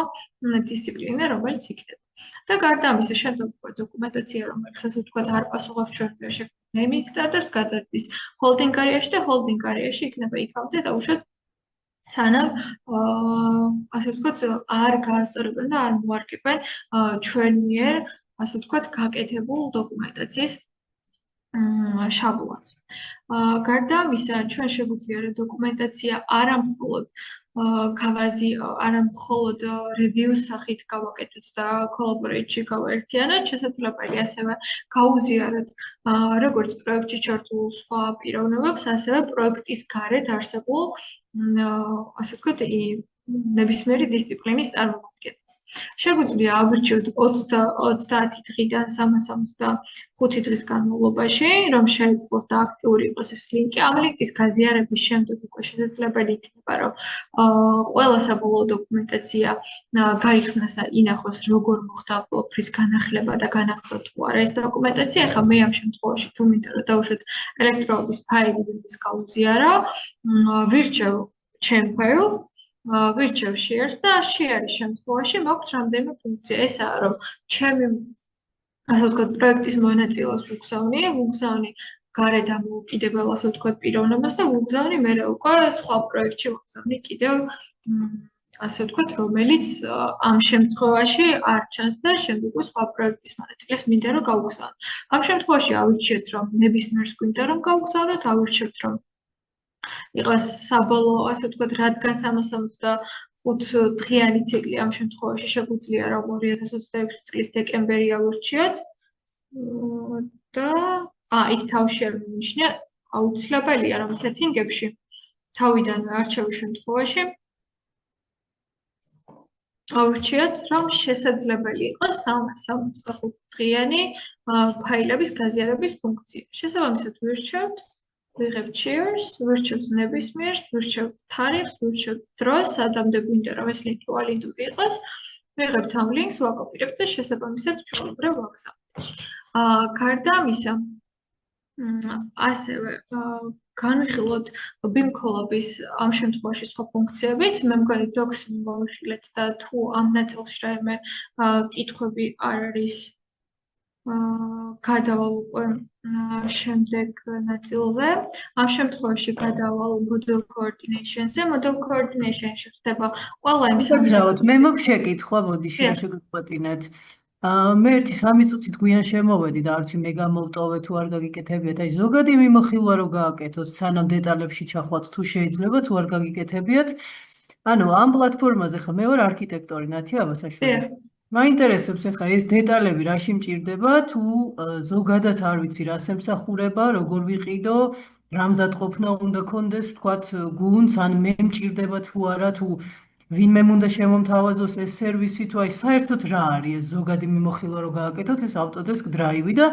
დისციპლინა რომელიც იქნება და გარდა ამისა შემდეგ უკვე დოკუმენტაცია რომელიც ასე ვთქვათ არ პასუხობს ჩვენ შექმნის naming standards გადადის holding area-ში და holding area-ში იქნება იქამდე დაუშვათ სანამ ასე ვთქვათ არ გაასწორებენ და არ მოარგებენ ჩვენ მიერ ასე ვთქვათ გაკეთებულ დოკუმენტაციის შაბლონს. გარდა ამისა, ჩვენ შეგვიძლია რომ დოკუმენტაცია არა მხოლოდ გავაზი, არა მხოლოდ review-ის სახით გავაკეთოთ და collaborate-ში გავაერთიანოთ, შესაძლებელია ასევე გავუზიაროთ როგორც პროექტში ჩართულ სხვა პიროვნებებს, ასევე პროექტის გარეთ არსებულ ასე ვთქვათ, ნებისმიერი დისციპლინის წარმომადგენლებს. შეგვიძლია ავირჩიოთ 30 დღიდან 365 დღის განმავლობაში, რომ შეეძლოს და აქტიური იყოს ეს ლინკი. ამ ლინკის გაზიარების შემდეგ უკვე შესაძლებელი იქნება, რომ ყველა საბოლოო დოკუმენტაცია გაიხსნას და ინახოს, როგორ მოხდა ყველაფრის განახლება და განახლება თუ არა ეს დოკუმენტაცია. ახლა მე ამ შემთხვევაში თუ მინდა რომ დავუშვათ ელექტროობის ფაილების გავუზიარო, ვირჩევ ჩემ ფაილს ვირჩევ shares და share-ის შემთხვევაში მაქვს რამდენიმე ფუნქცია. ესაა რომ ჩემი ასე ვთქვათ პროექტის მონაწილეს ვუგზავნი გარეთ დამოუკიდებელ ასე ვთქვათ პიროვნებას და ვუგზავნი მე უკვე სხვა პროექტში ვუგზავნი კიდევ ასე ვთქვათ რომელიც ამ შემთხვევაში არ ჩანს და შემდეგ სხვა პროექტის მონაწილეს მინდა რომ გავუგზავნო. ამ შემთხვევაში ავირჩიეთ რომ ნებისმიერს გვინდა რომ გავუგზავნოთ, ავირჩიეთ რომ იყოს საბოლოო ასე ვთქვათ რადგან 365 დღიანი ციკლი ამ შემთხვევაში შეგვიძლია რომ 2026 წლის დეკემბერი ავირჩიოთ და იქ თავში არ მინიშნე აუცილებელია რომ სეტინგებში თავიდანვე არჩევის შემთხვევაში ავირჩიოთ რომ შესაძლებელი იყოს 365 დღიანი ფაილების გაზიარების ფუნქცია. შესაბამისად ვირჩევთ ვიღებთ shares, ვირჩევთ ნებისმიერს, ვირჩევთ თარიღს, ვირჩევთ დროს, სადამდე გვინდა რომ ეს ლინკი ვალიდური იყოს. ვიღებთ ამ ლინკს, ვაკოპირებთ და შესაბამისად ჩვეულებრივ ვაგზავნებთ. გარდა ამისა, ასევე განვიხილოთ BIM Collab-ის ამ შემთხვევაში სხვა ფუნქციებიც. მე მგონი docs მოვიხილეთ და თუ ამ ნაწილში რაიმე კითხვები არ არის გადავალ უკვე შემდეგ ნაწილზე. ამ შემთხვევაში გადავალ model coordination-ზე. model coordination-ში ხდება ყველა იმ საცრავად. მე მაქვს შეკითხვა, მოდი შეგგვეტყინეთ. მე ერთი 3 წუთით გვიან შემოვედი და არც მე გამოვტოვე თუ არ გაგიკეთებიათ. აი ზოგადი მიმოხილვა რო გააკეთოთ, სანამ დეტალებში ჩახვათ თუ შეიძლება თუ არ გაგიკეთებიათ. ანუ ამ პლატფორმაზე ხა მე ვარ არქიტექტორი, ნათი აბასაშვილი. მაინტერესებს ახლა ეს დეტალები რაში მჭირდება თუ ზოგადად არ ვიცი რას ემსახურება, როგორ ვიყიდო, რამზად ყოფნა უნდა კონდეს, თქვათ გუნდს, ან მე მჭირდება თუ არა, თუ ვინმე უნდა შემომთავაზოს ეს სერვისი, თუ აი საერთოდ რა არის ეს ზოგადი მიმოხილვა რომ გააკეთოთ ეს Autodesk Drive და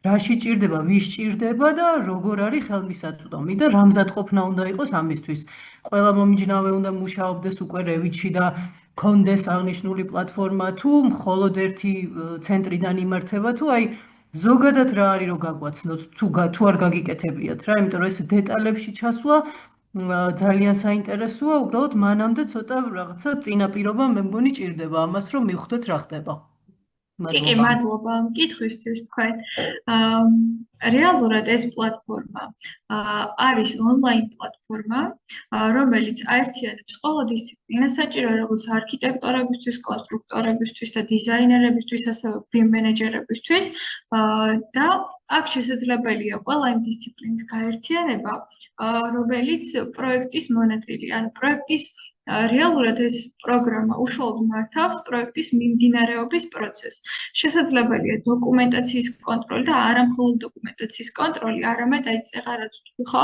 რაში ჭირდება, ვის ჭირდება და როგორ არის ხელმისაწვდომი და რამზად ყოფნა უნდა იყოს ამისთვის. ყველა მომიჯნავე უნდა მუშაობდეს უკვე Revit-ში და კონდეს აღნიშნული პლატფორმა თუ მხოლოდ ერთი ცენტრიდან იმართება თუ აი ზოგადად რა არის რომ გაგვაცნოთ თუ არ გაგიკეთებიათ რა, იმიტომ რომ ეს დეტალებში ჩასვლა ძალიან საინტერესოა, უბრალოდ მანამდე ცოტა რაღაცა წინაპირობა მე მგონი ჭირდება ამას რომ მივხვდეთ რა ხდება. კი, მადლობა მკითხვისთვის თქვენ. რეალურად ეს პლატფორმა არის ონლაინ პლატფორმა, რომელიც აერთიანებს ყველა დისციპლინას, საჭიროა როგორც არქიტექტორებისთვის, კონსტრუქტორებისთვის და დიზაინერებისთვის, ასევე BIM მენეჯერებისთვის და აქ შესაძლებელია ყველა იმ დისციპლინის გაერთიანება, რომელიც პროექტის მონაწილეა, ანუ პროექტის რეალურად ეს პროგრამა უშუალოდ მართავს პროექტის მიმდინარეობის პროცესს. შესაძლებელია დოკუმენტაციის კონტროლი და არა მხოლოდ დოკუმენტაციის კონტროლი, არამედ აი წეღარაც თქვი ხო,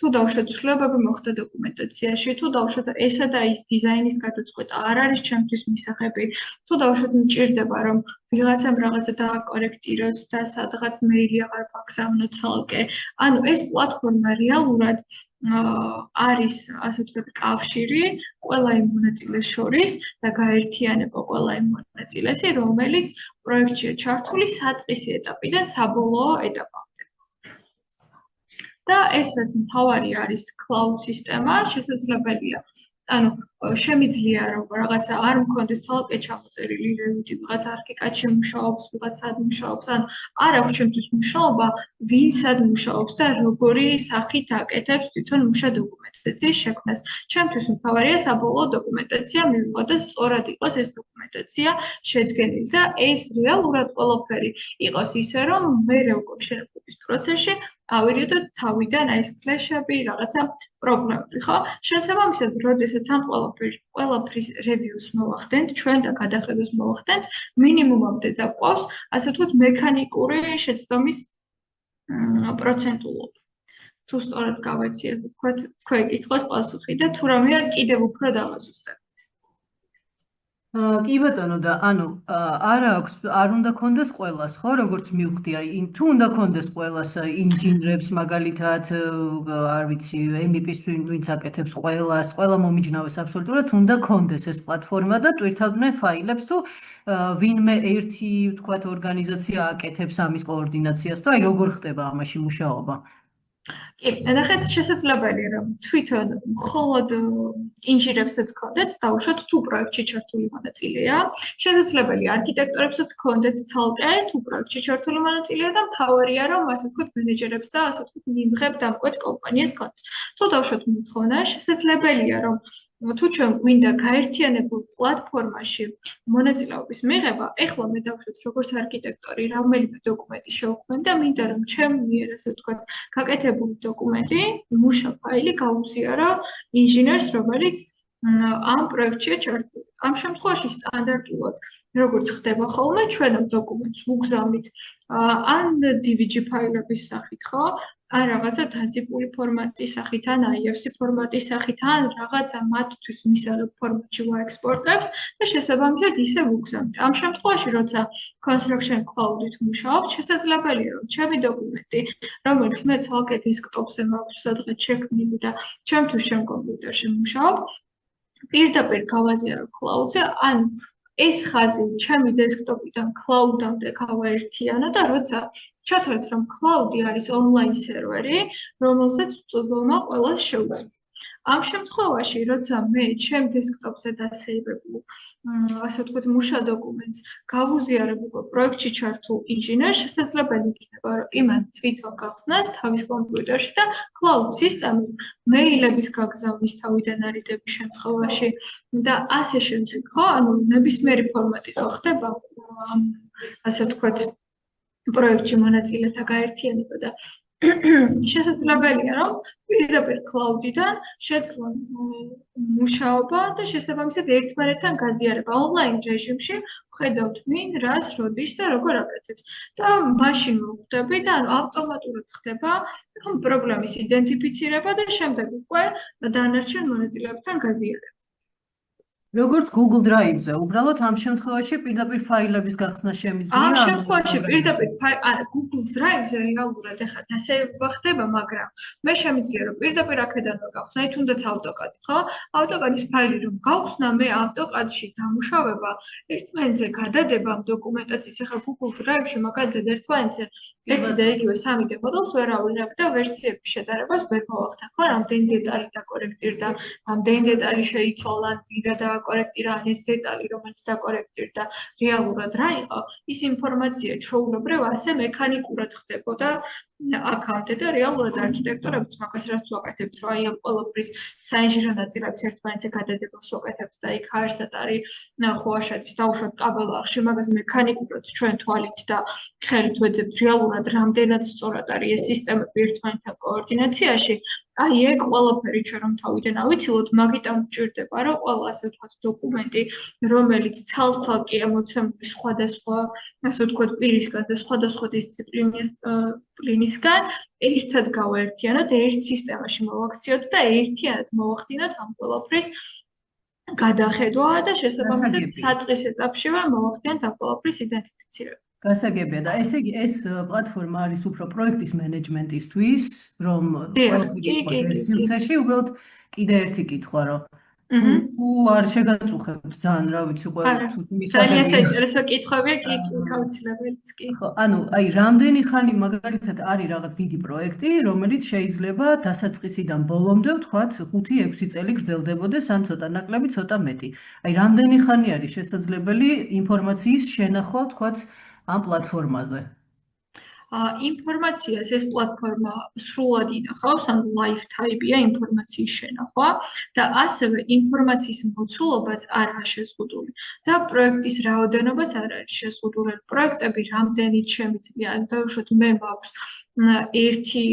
თუ დავუშვათ ცვლილებები მოხდა დოკუმენტაციაში, თუ დავუშვათ ესა და ის დიზაინის გადაწყვეტა არ არის ჩემთვის მისაღები, თუ დავუშვათ მჭირდება რომ ვიღაცამ რაღაცა დააკორექტიროს და სადღაც მეილი აღარ ვაგზავნო ცალკე. ანუ ეს პლატფორმა რეალურად არის ასე ვთქვათ კავშირი ყველა იმ მონაწილეს შორის და გაერთიანება ყველა იმ მონაწილეს, რომელიც პროექტშია ჩართული საწყისი ეტაპიდან საბოლოო ეტაპამდე. და ეს რაც მთავარი არის cloud სისტემა, შესაძლებელია ანუ შემიძლია რომ რაღაცა არ მქონდეს ცალკე ჩამოწერილი Revit-ი, ვიღაც არქიკადში მუშაობს, ვიღაც სად მუშაობს, ან არ აქვს ჩემთვის მუშაობა, ვინ სად მუშაობს და როგორი სახით აკეთებს თვითონ მუშა დოკუმენტაციის შექმნას. ჩემთვის მთავარია საბოლოო დოკუმენტაცია მივიღო და სწორად იყოს ეს დოკუმენტაცია შედგენილი და ეს რეალურად ყველაფერი იყოს ისე რომ მე უკვე შენობის პროცესში ავირიო თავიდან აი ეს ფლეშები, რაღაცა პრობლემები, ხო? შესაბამისად, როდესაც ამ ყველაფრის reviews მოვახდენთ, ჩვენ და გადახედვას მოვახდენთ, მინიმუმამდე დაყვავს, ასე ვთქვათ, მექანიკური შეცდომის პროცენტულობა. თუ სწორად გავეციეთ, ვთქვათ, თქვენ კითხავს პასუხი და თუ რამეა კიდევ უფრო დავაზუსტებ. კი ბატონო და ანუ არ უნდა კონდეს ყველას ხო როგორც მივხვდი აი თუ უნდა კონდეს ყველას ინჟინრებს მაგალითად არ ვიცი MEP-ს ვინც აკეთებს ყველა მომიჯნავეს აბსოლუტურად უნდა კონდეს ეს პლატფორმა და ტვირთავდნენ ფაილებს თუ ვინმე ერთი ვთქვათ ორგანიზაცია აკეთებს ამის კოორდინაციას თუ აი როგორ ხდება ამაში მუშაობა. კი, ნახეთ შესაძლებელია რომ თვითონ მხოლოდ ინჟინერებსაც გქონდეთ, დაუშვათ თუ პროექტში ჩართული მონაწილეა, შესაძლებელია არქიტექტორებსაც გქონდეთ ცალკე თუ პროექტში ჩართული მონაწილეა და მთავარია რომ ასე ვთქვათ მენეჯერებს და ასე ვთქვათ მიმღებ დამკვეთ კომპანიას გქონდეთ. თუ დავუშვათ მოთხოვნა, შესაძლებელია რომ თუ ჩვენ გვინდა გაერთიანებულ პლატფორმაში მონაწილეობის მიღება, ეხლა მე დავუშვათ როგორც არქიტექტორი რომელიმე დოკუმენტი შევქმნი და მინდა რომ ჩემ მიერ ასე ვთქვათ გაკეთებული დოკუმენტი, მუშა ფაილი გაუზიარა ინჟინერს, რომელიც ამ პროექტშია ჩართული. ამ შემთხვევაში სტანდარტულად როგორც ხდება ხოლმე, ჩვენ ამ დოკუმენტს ვუგზავნით ან DVG ფაილების სახით, ხო? ან რაღაცა დაზიპული ფორმატის სახით, ან IFC ფორმატის სახით, ან რაღაცა მათთვის მისაღებ ფორმატში ვაექსპორტებთ და შესაბამისად ისე ვუგზავნით. ამ შემთხვევაში, როცა Construction Cloud-ით მუშაობ, შესაძლებელია რომ ჩემი დოკუმენტი, რომელიც მე ცალკე დესკტოპზე მაქვს სადღაც შექმნილი და ჩემთვის ჩემ კომპიუტერში მუშაობ, პირდაპირ გავაზიარო Cloud-ზე, ან ეს ხაზი ჩემი დესკტოპიდან Cloud-ამდე გავაერთიანო და როცა ჩათვლით რომ Cloud-ი არის ონლაინ სერვერი, რომელსაც წვდომა ყველა შეუძლია. ამ შემთხვევაში, როცა მე ჩემ დესკტოპზე დასეივებულ ასე ვთქვათ მუშა დოკუმენტს გავუზიარებ უკვე პროექტში ჩართულ ინჟინერს, შესაძლებელი იქნება რომ იმან თვითონ გახსნას თავის კომპიუტერში და Cloud სისტემის მეილების გაგზავნის თავიდან არიდების შემთხვევაში და ასე შემდეგ, ხო? ანუ ნებისმიერი ფორმატი ხო ხდება ასე ვთქვათ პროექტში მონაწილეთა გაერთიანება და შესაძლებელია, რომ პირდაპირ cloud-დან შეძლონ მუშაობა და შესაბამისად ერთმანეთთან გაზიარება ონლაინ რეჟიმში, ხედავთ ვინ, რას, როდის და როგორ აკეთებს. და მაშინ მოხვდები და ავტომატურად ხდება პრობლემის იდენტიფიცირება და შემდეგ უკვე დანარჩენ მონაწილეებთან გაზიარება. როგორც Google Drive-ზე, უბრალოდ ამ შემთხვევაში პირდაპირ ფაილების გახსნა შემიძლია. ამ შემთხვევაში პირდაპირ Google Drive-ზე რეალურად ეხლა ასე ხდება, მაგრამ მე შემიძლია რომ პირდაპირ აქედან გავხსნე, თუნდაც AutoCAD, ხო? AutoCAD-ის ფაილი რომ გავხსნა, მე AutoCAD-ში დამუშავება ერთმანეთზე გადადება ამ დოკუმენტაციის ეხლა Google Drive-ში მაგალითად ერთმანეთზე ერთი და იგივე 3D მოდელს ვერ ავიღებ და ვერსიების შედარებას ვერ მოვახდენ, ხო? რამდენი დეტალი დაკორექტირდა, რამდენი დეტალი შეიცვალა, ძირა და კორექტირა ეს დეტალი, რომელიც დაკორექტირდა, რეალურად რა იყო, ის ინფორმაცია ჩვეულებრივ ასე მექანიკურად ხდებოდა აქამდე და რეალურად არქიტექტორებიც მაგას რაც ვაკეთებთ, რომ აი ამ ყველაფრის საინჟინრო ნაწილების ერთმანეთზე გადადებას ვაკეთებთ და იქ არსად არის ხოაშადის დაუშვათ კაბელახში, მაგას მექანიკურად ჩვენ თვალით და ხელით ვეძებთ რეალურად რამდენად სწორად არის ეს სისტემები ერთმანეთთან კოორდინაციაში. აი ეგ ყველაფერი ჩვენ რომ თავიდან ავიცილოთ, მაგიტომ გვჭირდება რომ ყველა ასე ვთქვათ დოკუმენტი, რომელიც ცალ-ცალკე მოცემული სხვადასხვა, ასე ვთქვათ, პირისგან და სხვადასხვა დისციპლინისგან ერთად გავაერთიანოთ, ერთ სისტემაში მოვაქციოთ და ერთიანად მოვახდინოთ ამ ყველაფრის გადახედვა და შესაბამისად საწყის ეტაპშივე მოვახდინოთ ამ ყველაფრის იდენტიფიცირება. გასაგებია და ესე იგი ეს პლატფორმა არის უფრო პროექტის მენეჯმენტისთვის, რომ ყველაფერი იყოს ერთ სივრცეში, უბრალოდ კიდე ერთი კითხვა, რომ თუ არ შეგაწუხებთ ძალიან, რა ვიცი, ძალიან საინტერესო კითხვებია, კი, გაუცილებელიც კი. ხო, ანუ აი რამდენი ხანი მაგალითად არის რაღაც დიდი პროექტი, რომელიც შეიძლება დასაწყისიდან ბოლომდე ვთქვათ 5-6 წელი გრძელდებოდეს, ან ცოტა ნაკლები, ცოტა მეტი. აი რამდენი ხანი არის შესაძლებელი ინფორმაციის შენახვა, ვთქვათ, ამ პლატფორმაზე. ინფორმაციას ეს პლატფორმა სრულად ინახავს, ანუ lifetime-ია ინფორმაციის შენახვა და ასევე ინფორმაციის მოცულობაც არაა შეზღუდული და პროექტის რაოდენობაც არ არის შეზღუდული. პროექტები რამდენიც შემიძლია, დაუშვათ მე მაქვს ერთი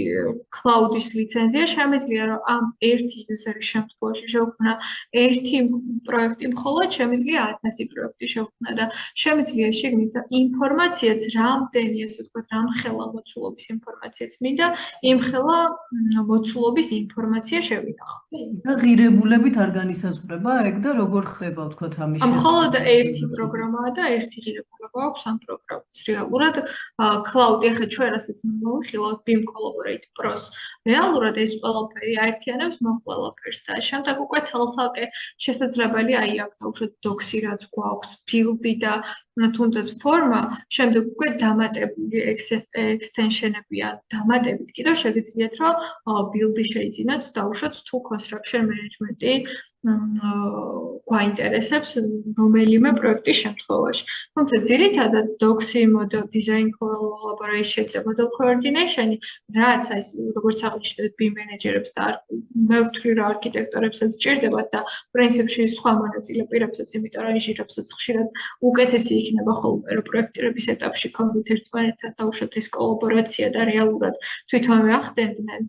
cloud-ის ლიცენზია, შემიძლია რომ ამ ერთი user-ის შემთხვევაში შევქმნა ერთი პროექტი, მხოლოდ შემიძლია 1000 პროექტი შევქმნა და შემიძლია შეგნით ინფორმაციაც რამდენი, ასე ვთქვათ, რამხელა მოცულობის ინფორმაციაც მინდა, იმხელა მოცულობის ინფორმაცია შევინახო. და ღირებულებით არ განისაზღვრება ეგ და როგორ ხდება, ვთქვათ, ამის შესაძლებლობა? მხოლოდ ერთი პროგრამაა და ერთი ღირებულება აქვს ამ პროგრამას. რეალურად cloud-ი ახლა ჩვენ რასაც მოვიხილავთ BIM Collaborate Pro-ს, რეალურად ეს ყველაფერი აერთიანებს მომ ყველაფერს და შემდეგ უკვე ცალ-ცალკე შესაძლებელია აი აქ დაუშვათ docs-ი რაც გვაქვს, build-ი და თუნდაც ფორმა, შემდეგ უკვე დამატებული extension-ები ან დამატებით კიდევ შეგიძლიათ რომ build-ი შეიძინოთ, დაუშვათ თუ construction management-ი გვაინტერესებს რომელიმე პროექტის შემთხვევაში. თუმცა ძირითადად docs-ი, model design collaboration და model coordination-ი, რაც აი როგორც აღნიშნეთ BIM მენეჯერებს და მე ვთვლი რომ არქიტექტორებსაც სჭირდებათ და პრინციპში სხვა მონაწილე პირებსაც, იმიტომ რომ ინჟინერებსაც ხშირად უკეთესი იქნება ხოლმე რომ პროექტირების ეტაპში კონდით ერთმანეთთან დაუშვათ ეს კოლაბორაცია და რეალურად თვითონვე ახდენდნენ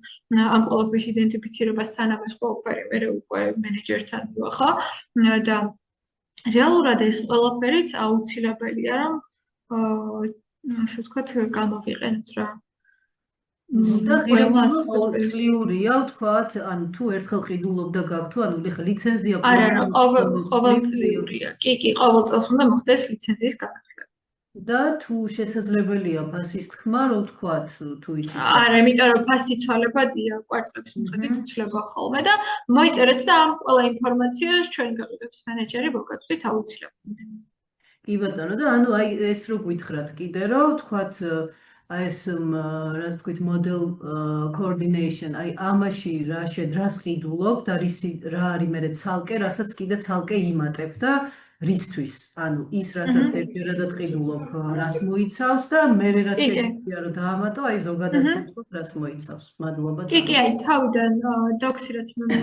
ამ ყველაფრის იდენტიფიცირებას სანამ ეს ყველაფერი მე უკვე მენეჯერთან ვახა და რეალურად ეს ყველაფერიც აუცილებელია რომ ასე ვთქვათ გამოვიყენოთ რა. და ღირებულებულია, ვთქვათ, ანუ თუ ერთხელ ყიდულობდა გაქვთ, ანუ ლიცენზია არა, ყოველწლიურია. კი, ყოველ წელს უნდა მოხდეს ლიცენზიის განახლება. და თუ შესაძლებელია ფასის თქმა, რომ ვთქვათ, თუ იცით. არა, იმიტომ რომ ფასი ცვალებადია, კვარტალების მიხედვით იცვლება ხოლმე და მოიწერეთ და ამ ყველა ინფორმაციას ჩვენ გაყიდებს მენეჯერი მოგაწვით აუცილებლად. კი ბატონო, და ანუ აი ეს რო გითხრათ კიდე რომ ვთქვათ აი ეს რას თქვით model coordination, აი ამაში რას ყიდულობ და რა არის მე ცალკე, რასაც კიდე ცალკე იმატებ და რისთვის? ანუ ის, რასაც ერთგვარად ყიდულობ, რას მოიცავს და მე რაც შეგვიძლია რომ დაამატო, აი ზოგადად ვთქვით, რას მოიცავს. მადლობა. კი, აი თავიდან დოქსი რაც მე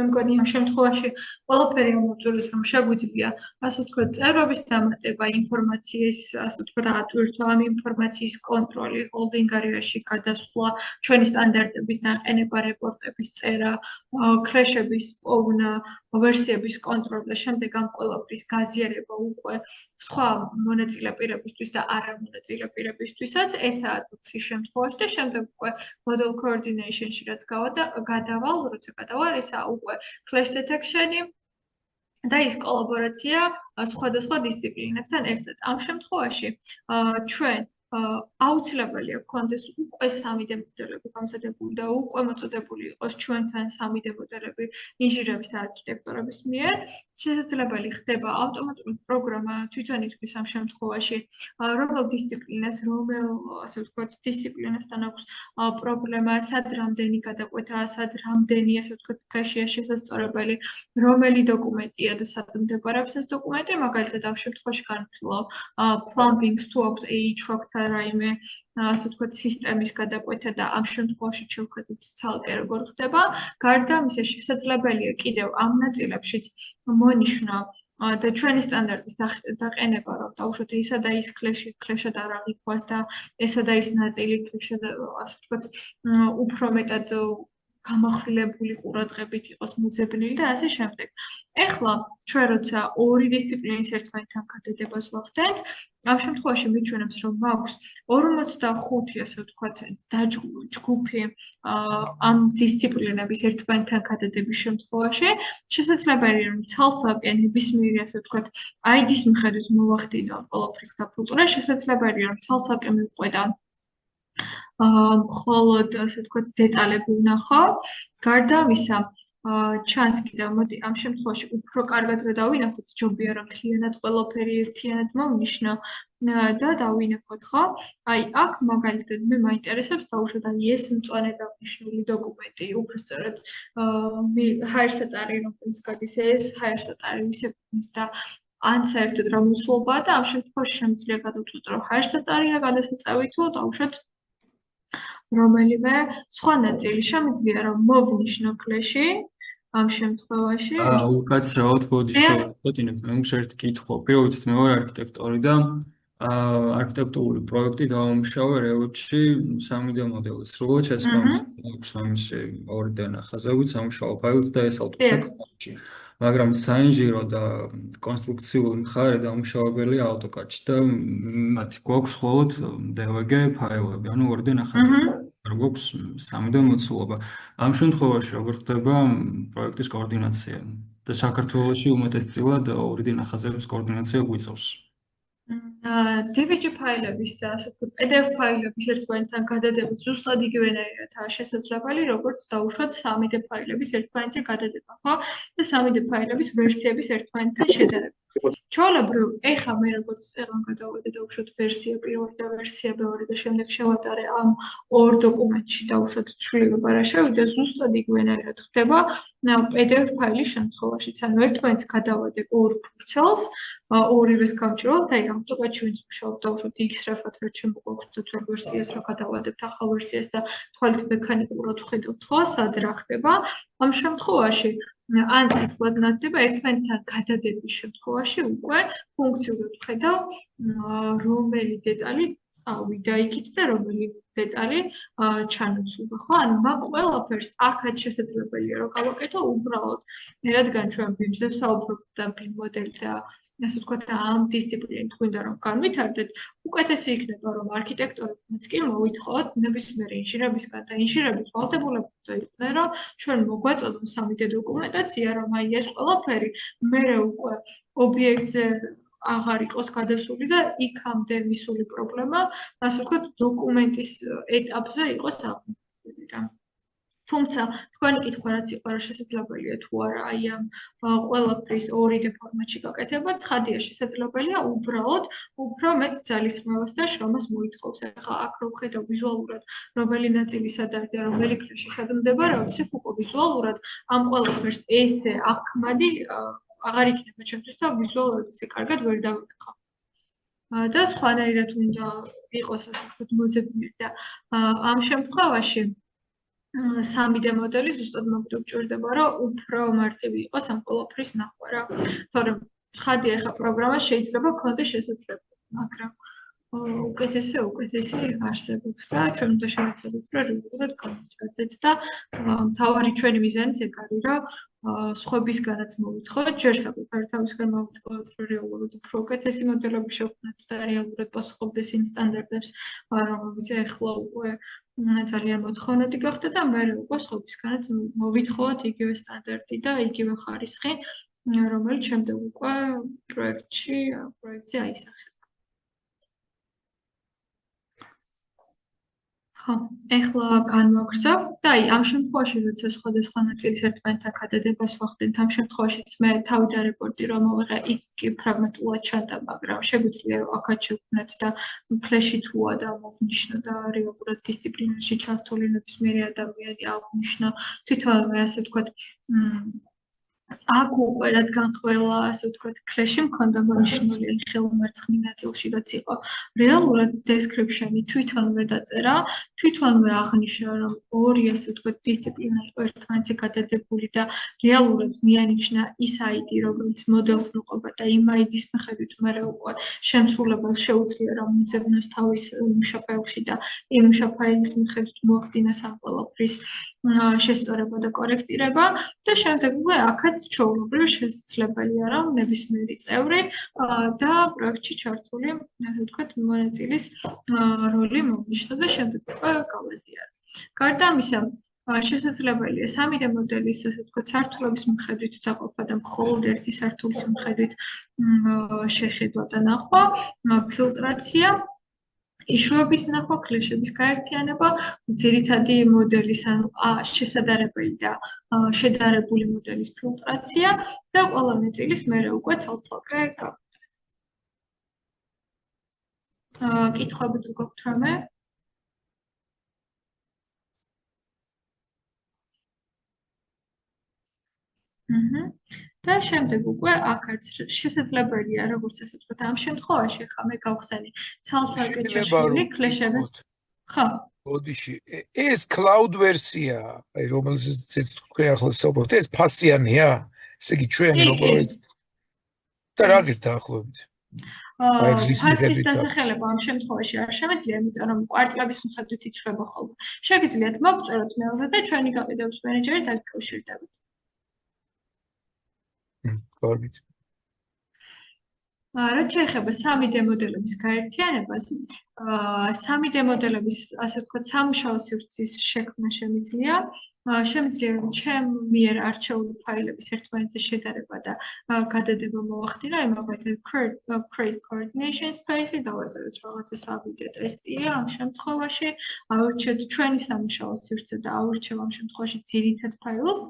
მგონი ამ შემთხვევაში ყველაფერი ამოწურეთ რომ შეგვიძლია ასე ვთქვათ წერობის დამატება, ინფორმაციის ასე ვთქვათ ატვირთვა, ამ ინფორმაციის კონტროლი, ჰოლდინგ არეაში გადასვლა, ჩვენი სტანდარტების დაყენება, რეპორტების წერა, ქრეშების პოვნა, ვერსიების კონტროლი და შემდეგ ამ ყველაფრის გაზიარება უკვე სხვა მონაწილე პირებისთვის და არამონაწილე პირებისთვისაც ესაა დოქსის შემთხვევაში და შემდეგ უკვე model coordination-ში რაც გადავალ, როცა გადავალ, ესაა უკვე flash detection-ი და ის კოლაბორაცია სხვადასხვა დისციპლინებთან ერთად. ამ შემთხვევაში ჩვენ აუცილებელია გქონდეს უკვე 3D მოდელები გამზადებული და უკვე მოწოდებული იყოს ჩვენთან 3D მოდელები ინჟინერების და არქიტექტორების მიერ. შესაძლებელი ხდება ავტომატურად პროგრამა თვითონ ითქმის ამ შემთხვევაში რომელ დისციპლინას, რომელ ასე ვთქვათ დისციპლინასთან აქვს პრობლემა, სად რამდენი გადაკვეთაა, სად რამდენი ასე ვთქვათ ქაშია შესაძლებელი, რომელი დოკუმენტია და სად მდებარეობს ეს დოკუმენტი, მაგალითად ამ შემთხვევაში განვიხილავ plumbing-ს თუ აქვს AHROC-თან რაიმე ასე ვთქვათ სისტემის გადაკვეთა და ამ შემთხვევაში შევხედოთ ცალკე როგორ ხდება. გარდა ამისა შესაძლებელია კიდევ ამ ნაწილებშიც მონიშნო და ჩვენი სტანდარტის დაყენება რომ დაუშვათ ესა და ის ქლეშად არ აღიქვას და ესა და ის ნაწილი ქლეშად ასე ვთქვათ უფრო მეტად გამახვილებული ყურადღებით იყოს მოძებნილი და ასე შემდეგ. ეხლა ჩვენ როცა ორი დისციპლინის ერთმანეთთან გადადებას ვახდენთ, ამ შემთხვევაში მიჩვენებს რომ მაქვს 45 ასე ვთქვათ ჯგუფი ამ დისციპლინების ერთმანეთთან გადადების შემთხვევაში შესაძლებელია რომ ცალ-ცალკე ნებისმიერი ასე ვთქვათ ID-ის მიხედვით მოვახდინო ყველაფრის გაფილტრება, შესაძლებელია რომ ცალ-ცალკე მივყვედა მხოლოდ ასე ვთქვათ დეტალები ვნახო. გარდა ამისა ჩანს კიდევ მოდი ამ შემთხვევაში უფრო კარგად რომ დავინახოთ, ჯობია რომ მთლიანად ყველაფერი ერთიანად მომნიშნო და დავინახოთ, ხო? აი აქ მაგალითად მე მაინტერესებს დაუშვათ აი ეს მწვანე დანიშნული დოკუმენტი, უბრალოდ ჰაერსატარი რომელიც გადის ეს ჰაერსატარი ვისებნის და ან საერთოდ რა მოსულობაა და ამ შემთხვევაში შემიძლია გადავწყვიტო რომ ჰაერსატარია გადასაწევი თუ დაუშვათ რომელიმე სხვა ნაწილი შემიძლია რომ მოვნიშნო კლეში ამ შემთხვევაში უკაცრავად ბოდიშტოინებ მე ერთ კითხვა პირველად მე ვარ არქიტექტორი და არქიტექტურული პროექტი დავამუშავე Revit-ში 3D მოდელს სრულად შესაბამისად ამის 2D ნახაზებით სამუშაო ფაილს და ეს AutoCAD-ში მაგრამ საინჟინრო და კონსტრუქციული მხარე დამუშავებელია AutoCAD-ში და მათი გვაქვს მხოლოდ DWG ფაილები, ანუ 2D ნახაზები. გვაქვს 3D მოცულობა. ამ შემთხვევაში როგორ ხდება პროექტის კოორდინაცია და საქართველოში უმეტესწილად 2D ნახაზების კოორდინაცია გვიწევს. DVG ფაილების და ასე ვთქვათ PDF ფაილების ერთმანეთთან გადადებით ზუსტად იგივენაირადაა შესაძლებელი, როგორც დაუშვათ 3D ფაილების ერთმანეთზე გადადება, ხო? და 3D ფაილების ვერსიების ერთმანეთთან შედარება. ჩვეულებრივ, ეხლა მე როგორც წეღან გადავედი დაუშვათ ვერსია 1 და ვერსია 2 და შემდეგ შევატარე ამ ორ დოკუმენტში დაუშვათ ცვლილება რა შევიდა ზუსტად იგივენაირად ხდება PDF ფაილის შემთხვევაშიც. ანუ ერთმანეთს გადავადებ ორ ფურცელს ორივეს გავჭიროთ, აი AutoCAD-ში ვინც მუშაობს დაუშვათ X-Refat რაც შემოგვაქვს ძველ ვერსიას რა გადავადებთ ახალ ვერსიას და თვალით მექანიკურად ვხედავთ ხო, სად რა ხდება. ამ შემთხვევაში ან წითლად ნათდება ერთმანეთთან გადადების შემთხვევაში უკვე ფუნქციურად ვხედავ რომელი დეტალი წავიდა იქით და რომელი დეტალი ჩანაცვლა, ხო? ანუ მაგ ყველაფერს აქაც შესაძლებელია რომ გავაკეთო უბრალოდ რადგან ჩვენ BIM-ზე ვსაუბრობთ და BIM მოდელი და ასე ვთქვათ ამ დისციპლინით გვინდა რომ განვითარდეთ, უკეთესი იქნება რომ არქიტექტორებმაც კი მოვითხოვოთ ნებისმიერ ინჟინერებისგან და ინჟინერების ვალდებულებრივი იყვნენ რომ ჩვენ მოგვაწოდონ 3D დოკუმენტაცია, რომ აი ეს ყველაფერი მერე უკვე ობიექტზე აღარ იყოს გადასული და იქამდე მისული პრობლემა, ასე ვთქვათ, დოკუმენტის ეტაპზე იყოს აღმოჩენილი. თუმცა თქვენი კითხვა რაც იყო რა შესაძლებელია თუ არა აი ამ ყველაფრის 2D ფორმატში გაკეთება, ცხადია შესაძლებელია უბრალოდ უფრო მეტ ძალისხმევას და შრომას მოითხოვს. ახლა აქ რო ვხედავ ვიზუალურად რომელი ნაწილი სად არის და რომელი კლეში სად მდებარეობს, იქ უკვე ვიზუალურად ამ ყველაფერს ესე აღქმადი აღარ იქნება ჩემთვის და ვიზუალურად ისე კარგად ვერ დავიკითხავ. და სხვანაირად უნდა იყოს ასე ვთქვათ მოზებული და ამ შემთხვევაში 3D მოდელი ზუსტად მოგჭირდება რომ უფრო მარტივი იყოს ამ ყველაფრის ნახვა რა. თორემ ხადი ახლა პროგრამა შეიძლება ქონდეს შესაძლებელი, მაგრამ უკეთესი არსებობს და ჩვენ უნდა შევეცადოთ რომ რეგულარულად გავჩერდეთ და მთავარი ჩვენი მიზანიც ეგ არის რომ სხვებისგანაც მოვითხოვოთ, ჯერ საკუთარი თავისგან მოვითხოვოთ, რომ რეალურად უფრო უკეთესი მოდელები შევქმნათ და რეალურად პასუხობდეს იმ სტანდარტებს, რომლებიც ახლა უკვე ძალიან მოთხოვნადი გახდა და მე უკვე სხვებისგანაც მოვითხოვოთ იგივე სტანდარტი და იგივე ხარისხი, რომელიც შემდეგ უკვე პროექტზე აისახება. ეხლა განვაგრძავ და ამ შემთხვევაში როცა სხვადასხვა ნაწილის ერთმანეთთან გადადებას ვახდენთ, ამ შემთხვევაშიც მე თავიდან რეპორტი რომ მოვიღე, იქ კი ფრაგმენტულად ჩანდა, მაგრამ შეგვიძლია რომ აქაც შევქმნათ და ფლეში თუა და მოვნიშნო და რეალურად დისციპლინაში ჩართული ნებისმიერი ადამიანი აღვნიშნო თვითონვე ასე ვთქვათ აქ უკვე რადგან ყველა ასე ვთქვათ ფლეში მქონდა მონიშნული ხელმერცხნი ნაწილში რაც იყო რეალურად დესკრიფშენი თვითონვე დაწერა თვითონვე აღნიშნა რომ ორი ასე ვთქვათ დისციპლინა იყო ერთმანეთზე გადადებული და რეალურად მიანიჭნა ის ID რომელიც მოდელს მოყვება და იმ ID-ის მიხედვით მე უკვე შემსრულებელს შეუძლია რომ მიძებნოს თავის მუშაფაილში და იმ მუშაფაილის მიხედვით მოახდინოს ამ ყველაფრის შესწორება და კორექტირება და შემდეგ უკვე აქაც ჩვეულებრივ შესაძლებელია რომ ნებისმიერი წევრი და პროექტში ჩართული ასე ვთქვათ მონაწილის როლი მოვნიშნო და შემდეგ უკვე გავაზიარო. გარდა ამისა შესაძლებელია 3D მოდელის ასე ვთქვათ სართულების მიხედვით დაყოფა და მხოლოდ ერთი სართულის მიხედვით შეხედვა და ნახვა, ფილტრაცია იშუების ნახვა, კლეშების გაერთიანება, ძირითადი მოდელის ანუ შესადარებელი და შედარებული მოდელის ფილტრაცია და ყველა ნაწილის მერე უკვე ცალ-ცალკე გავხსნა. კითხვები თუ გაქვთ რამე? და შემდეგ უკვე აქაც შესაძლებელია როგორც ასე ვთქვათ ამ შემთხვევაში ხა მე გავხსენი ცალ-ცალკე ჩაშლილი კლეშები. ხო. ოდიში ეს cloud ვერსია, აი რომელზეც თქვენ ახლა საუბრობთ, ეს ფასიანია? ესე იგი ჩვენ როგორც და რა გირთ დაახლოებით? ფასის დასახელება ამ შემთხვევაში არ შემეძლია, იმიტომ რომ კვარტლების მიხედვით იცვლება ხოლმე. შეგიძლიათ მოგწეროთ მეილზე და ჩვენი გაყიდვების მენეჯერი დაგიკავშირდებით. კარგით. რაც შეეხება 3D მოდელების გაერთიანებას, 3D მოდელების ასე ვთქვათ სამუშაო სივრცის შექმნა შემიძლია. შემიძლია რომ ჩემ მიერ არჩეული ფაილების ერთმანეთზე შედარება და გადადება მოახდინო, აი მაგალითად create coordination space-ი დავაწეროთ რაღაცა საბუდე ტესტია ამ შემთხვევაში, ავირჩიოთ ჩვენი სამუშაო სივრცე და ავირჩევ ამ შემთხვევაში ძირითად ფაილს.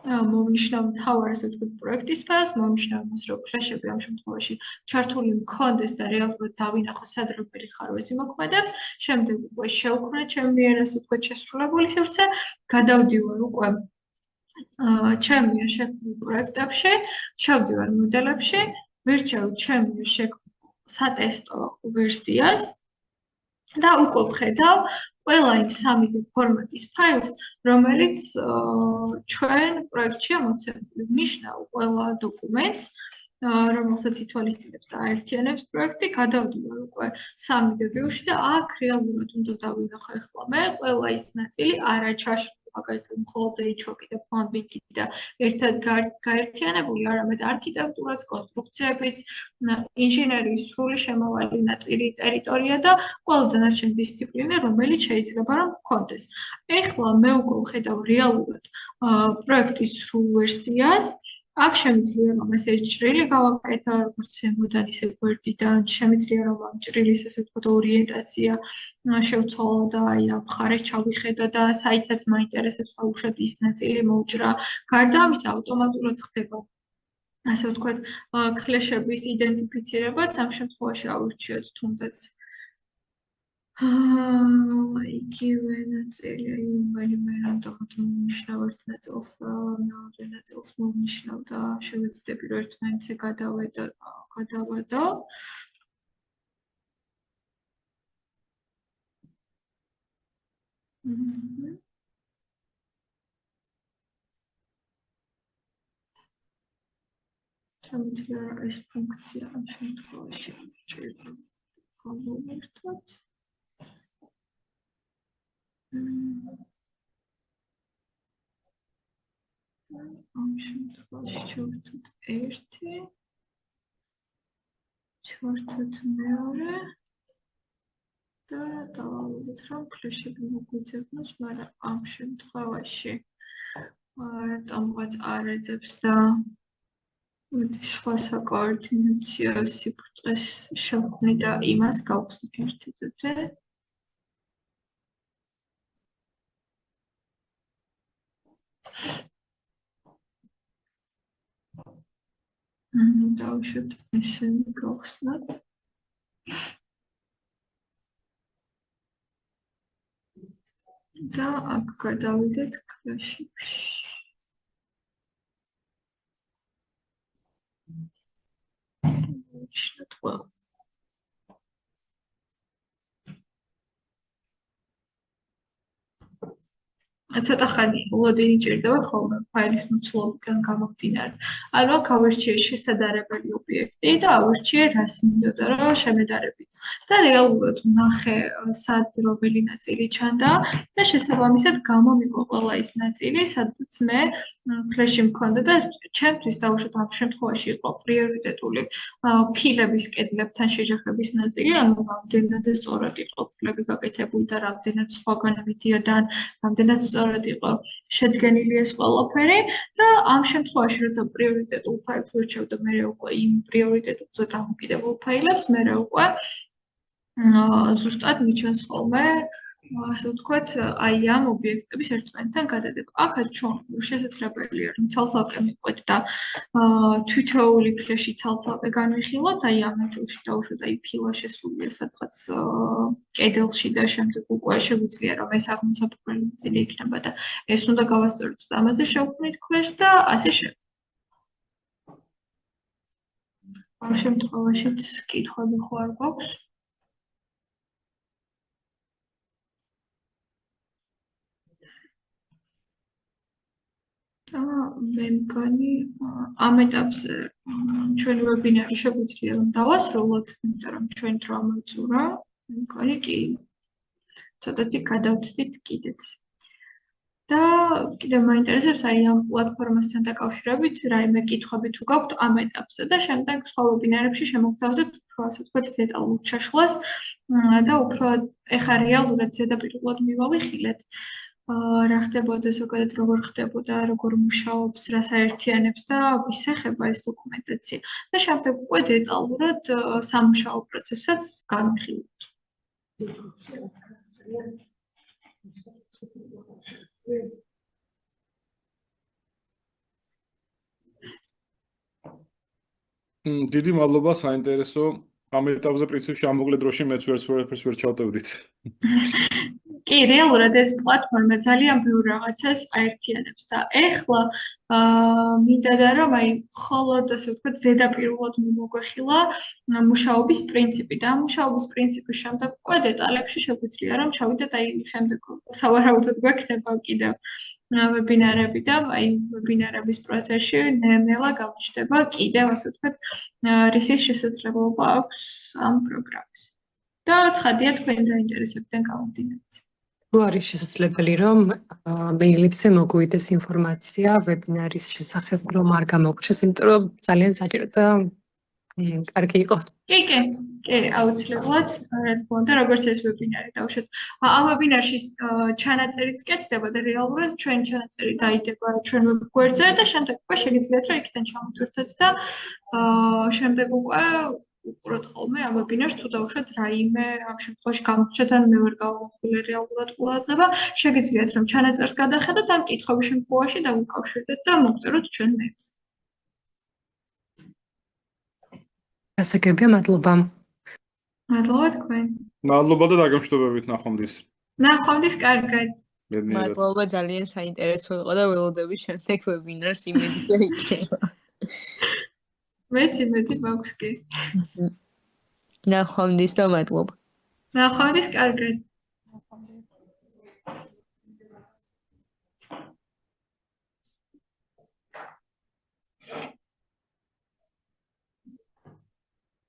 მომნიშნავ მთავარ ასე ვთქვათ პროექტის ფაილს, მომნიშნავ მას რომ ფლეშები ამ შემთხვევაში ჩართული მქონდეს და რეალურად დავინახო სად რომელი ხარვეზი მოქმედებს, შემდეგ უკვე შევქმნე ჩემი მიერ ასე ვთქვათ შესრულებული სივრცე, გადავდივარ უკვე ჩემი მიერ შექმნილ პროექტებში, შევდივარ მოდელებში, ვირჩევ ჩემი მიერ შექმნილ სატესტო ვერსიას და უკვე ვხედავ ყველა იმ 3D ფორმატის ფაილს, რომელიც ჩვენ პროექტში ამოცემული. ნიშნავ ყველა დოკუმენტს, რომელსაც ითვალისწინებს და აერთიანებს პროექტი, გადავდივარ უკვე 3D view-ში და აქ რეალურად უნდა დავინახო ახლა მე ყველა ის ნაწილი არა ჩაშლილი, მაგალითად მხოლოდ HOK და Planbig და ერთად გაერთიანებული, არამედ არქიტექტურაც, კონსტრუქციებიც, ინჟინერიის სრული შემავალი ნაწილი, ტერიტორია და ყველა დანარჩენი დისციპლინა, რომელიც შეიძლება რომ გქონდეს. ეხლა მე უკვე ვხედავ რეალურად პროექტის სრულ ვერსიას. აქ შემიძლია რომ ესე ჭრილი გავაკეთო, როგორც ზემოდან ისე გვერდიდან, შემიძლია რომ ამ ჭრილის ესე ვთქვათ ორიენტაცია შევცვალო და აი ამ მხარეს ჩავიხედო და საითაც მაინტერესებს და უშუალოდ ის ნაწილი მოვჭრა. გარდა ამისა, ავტომატურად ხდება ასე ვთქვათ კლეშების იდენტიფიცირებაც, ამ შემთხვევაში ავირჩიოთ თუნდაც იგივე ნაწილი, რომელიმე რანდომად მომნიშნავ ერთ ნაწილს, მეორე ნაწილს მომნიშნავ და შევეცდები, რომ ერთმანეთზე გადავადო. შემიძლია ეს ფუნქცია ამ შემთხვევაში ჭირდება გავუერთოთ. ამ შემთხვევაში შევერთოთ 1, შევერთოთ მეორე და დავავადოთ, რომ ფლეშები მოგვიძებნოს, მაგრამ ამ შემთხვევაში რატომღაც არ ეძებს და სხვა საკოორდინაციო სიბრტყეს შევქმნი და იმას გავხსნით ერთი წუთზე. დავუშვათ ესენი გავხსნათ. და აქ გადავიდეთ კლასში. Not well. ცოტა ხანი ლოდინი ჭირდება ხოლმე ფაილის მოცულობიდან გამომდინარე. ანუ აქ ავირჩიე შესადარებელი ობიექტი და ავირჩიე რას მინდოდა რომ შემედარებით. და რეალურად ვნახე სად რომელი ნაწილი ჩანდა და შესაბამისად გამომიყო ყველა ის ნაწილი, სადაც მე ფლეში მქონდა და ჩემთვის დავუშვათ ამ შემთხვევაში იყო პრიორიტეტული ფილების კედლებთან შეჯახების ნაწილი, ანუ რამდენად სწორად იყო ფილები გაკეთებული და რამდენად სხვაგან მიდიოდა, რამდენად სწორად იყო შედგენილი ეს ყველაფერი და ამ შემთხვევაში როცა პრიორიტეტულ ფაილს ვირჩევ და მე უკვე იმ პრიორიტეტულზე დამოკიდებულ ფაილებს მე უკვე ზუსტად მიჩვენს ხოლმე ასე ვთქვათ, აი ამ ობიექტების ერთმანეთთან გადადება. აქაც ჩვენ შესაძლებელია რომ ცალ-ცალკე მივყვეთ და თითოეული ფლეში ცალ-ცალკე განვიხილოთ, აი ამ ნაწილში დავუშვათ აი ფილა შესულია სადღაც კედელში და შემდეგ უკვე შეგვიძლია რომ ეს აღმოსაფრთხოელი ნაწილი იქნება და ეს უნდა გავასწოროთ და ამაზე შევქმნით ქვეშ და ასე შემდეგ. ამ შემთხვევაშიც კითხვები ხო არ გვაქვს? მე მგონი ამ ეტაპზე ჩვენი ვებინარი შეგვიძლია რომ დავასრულოთ, იმიტომ რომ ჩვენ დრო ამოიწურა. მე მგონი კი ცოტათი გადავწდით კიდეც. და კიდევ მაინტერესებს აი ამ პლატფორმასთან დაკავშირებით რაიმე კითხვები თუ გაქვთ ამ ეტაპზე და შემდეგ სხვა ვებინარებში შემოგთავაზებთ უფრო ასე ვთქვათ დეტალურ ჩაშლას და უფრო ეხა რეალურად ზედაპირულად მივავიხილეთ. რა ხდებოდა ზოგადად როგორ ხდებოდა, როგორ მუშაობს, რას აერთიანებს და ვის ეხება ეს დოკუმენტაცია. და შემდეგ უკვე დეტალურად სამუშაო პროცესსაც განვიხილოთ. დიდი მადლობა, საინტერესო. ამ ეტაპზე პრინციპში ამ მოკლე დროში მეც ვერც ვერ ჩავტევდით. კი, რეალურად ეს პლატფორმა ძალიან ბევრ რაღაცას აერთიანებს და ეხლა მინდა და რომ აი მხოლოდ ასე ვთქვათ ზედაპირულად მომგვეხილა მუშაობის პრინციპი და მუშაობის პრინციპის შემდეგ უკვე დეტალებში შეგვიძლია რომ ჩავიდეთ აი შემდეგ სავარაუდოდ გვექნება კიდევ ვებინარები და აი ვებინარების პროცესში ნელა გამოჩნდება კიდევ ასე ვთქვათ რისის შესაძლებლობა აქვს ამ პროგრამას. და ცხადია თქვენ დაინტერესებიდან გამომდინარე. თუ არის შესაძლებელი რომ მეილებზე მოგვივიდეს ინფორმაცია ვებინარის შესახებ რომ არ გამოგრჩეს, იმიტომ რომ ძალიან საჭირო და კარგი იყო. კი, აუცილებლად, რა თქმა უნდა, როგორც ეს ვებინარი დავუშვათ. ამ ვებინარში ჩანაწერიც კეთდება და რეალურად ჩვენ ჩანაწერი დაიდება ჩვენ ვებგვერდზე და შემდეგ უკვე შეგიძლიათ რომ იქიდან ჩამოტვირთოთ და შემდეგ უკვე უყუროთ ხოლმე ამ ვებინარს თუ დავუშვათ რაიმე ამ შემთხვევაში გამოგჩნდა ან მე ვერ გავამახვილე რეალურად ყურადღება, შეგიძლიათ რომ ჩანაწერს გადახედოთ ან კითხვების შემთხვევაში დავუკავშირდეთ და მოგწეროთ ჩვენ მეილს. გასაგებია, მადლობა. მადლობა თქვენ. მადლობა და დაგემშვიდობებით ნახვამდის. ნახვამდის კარგად. ბედნიერად. მადლობა, ძალიან საინტერესო იყო და ველოდები შემდეგ ვებინარს იმედია იქნება. მეც იმედი მაქვს კი. ნახვამდის და მადლობა. ნახვამდის კარგად.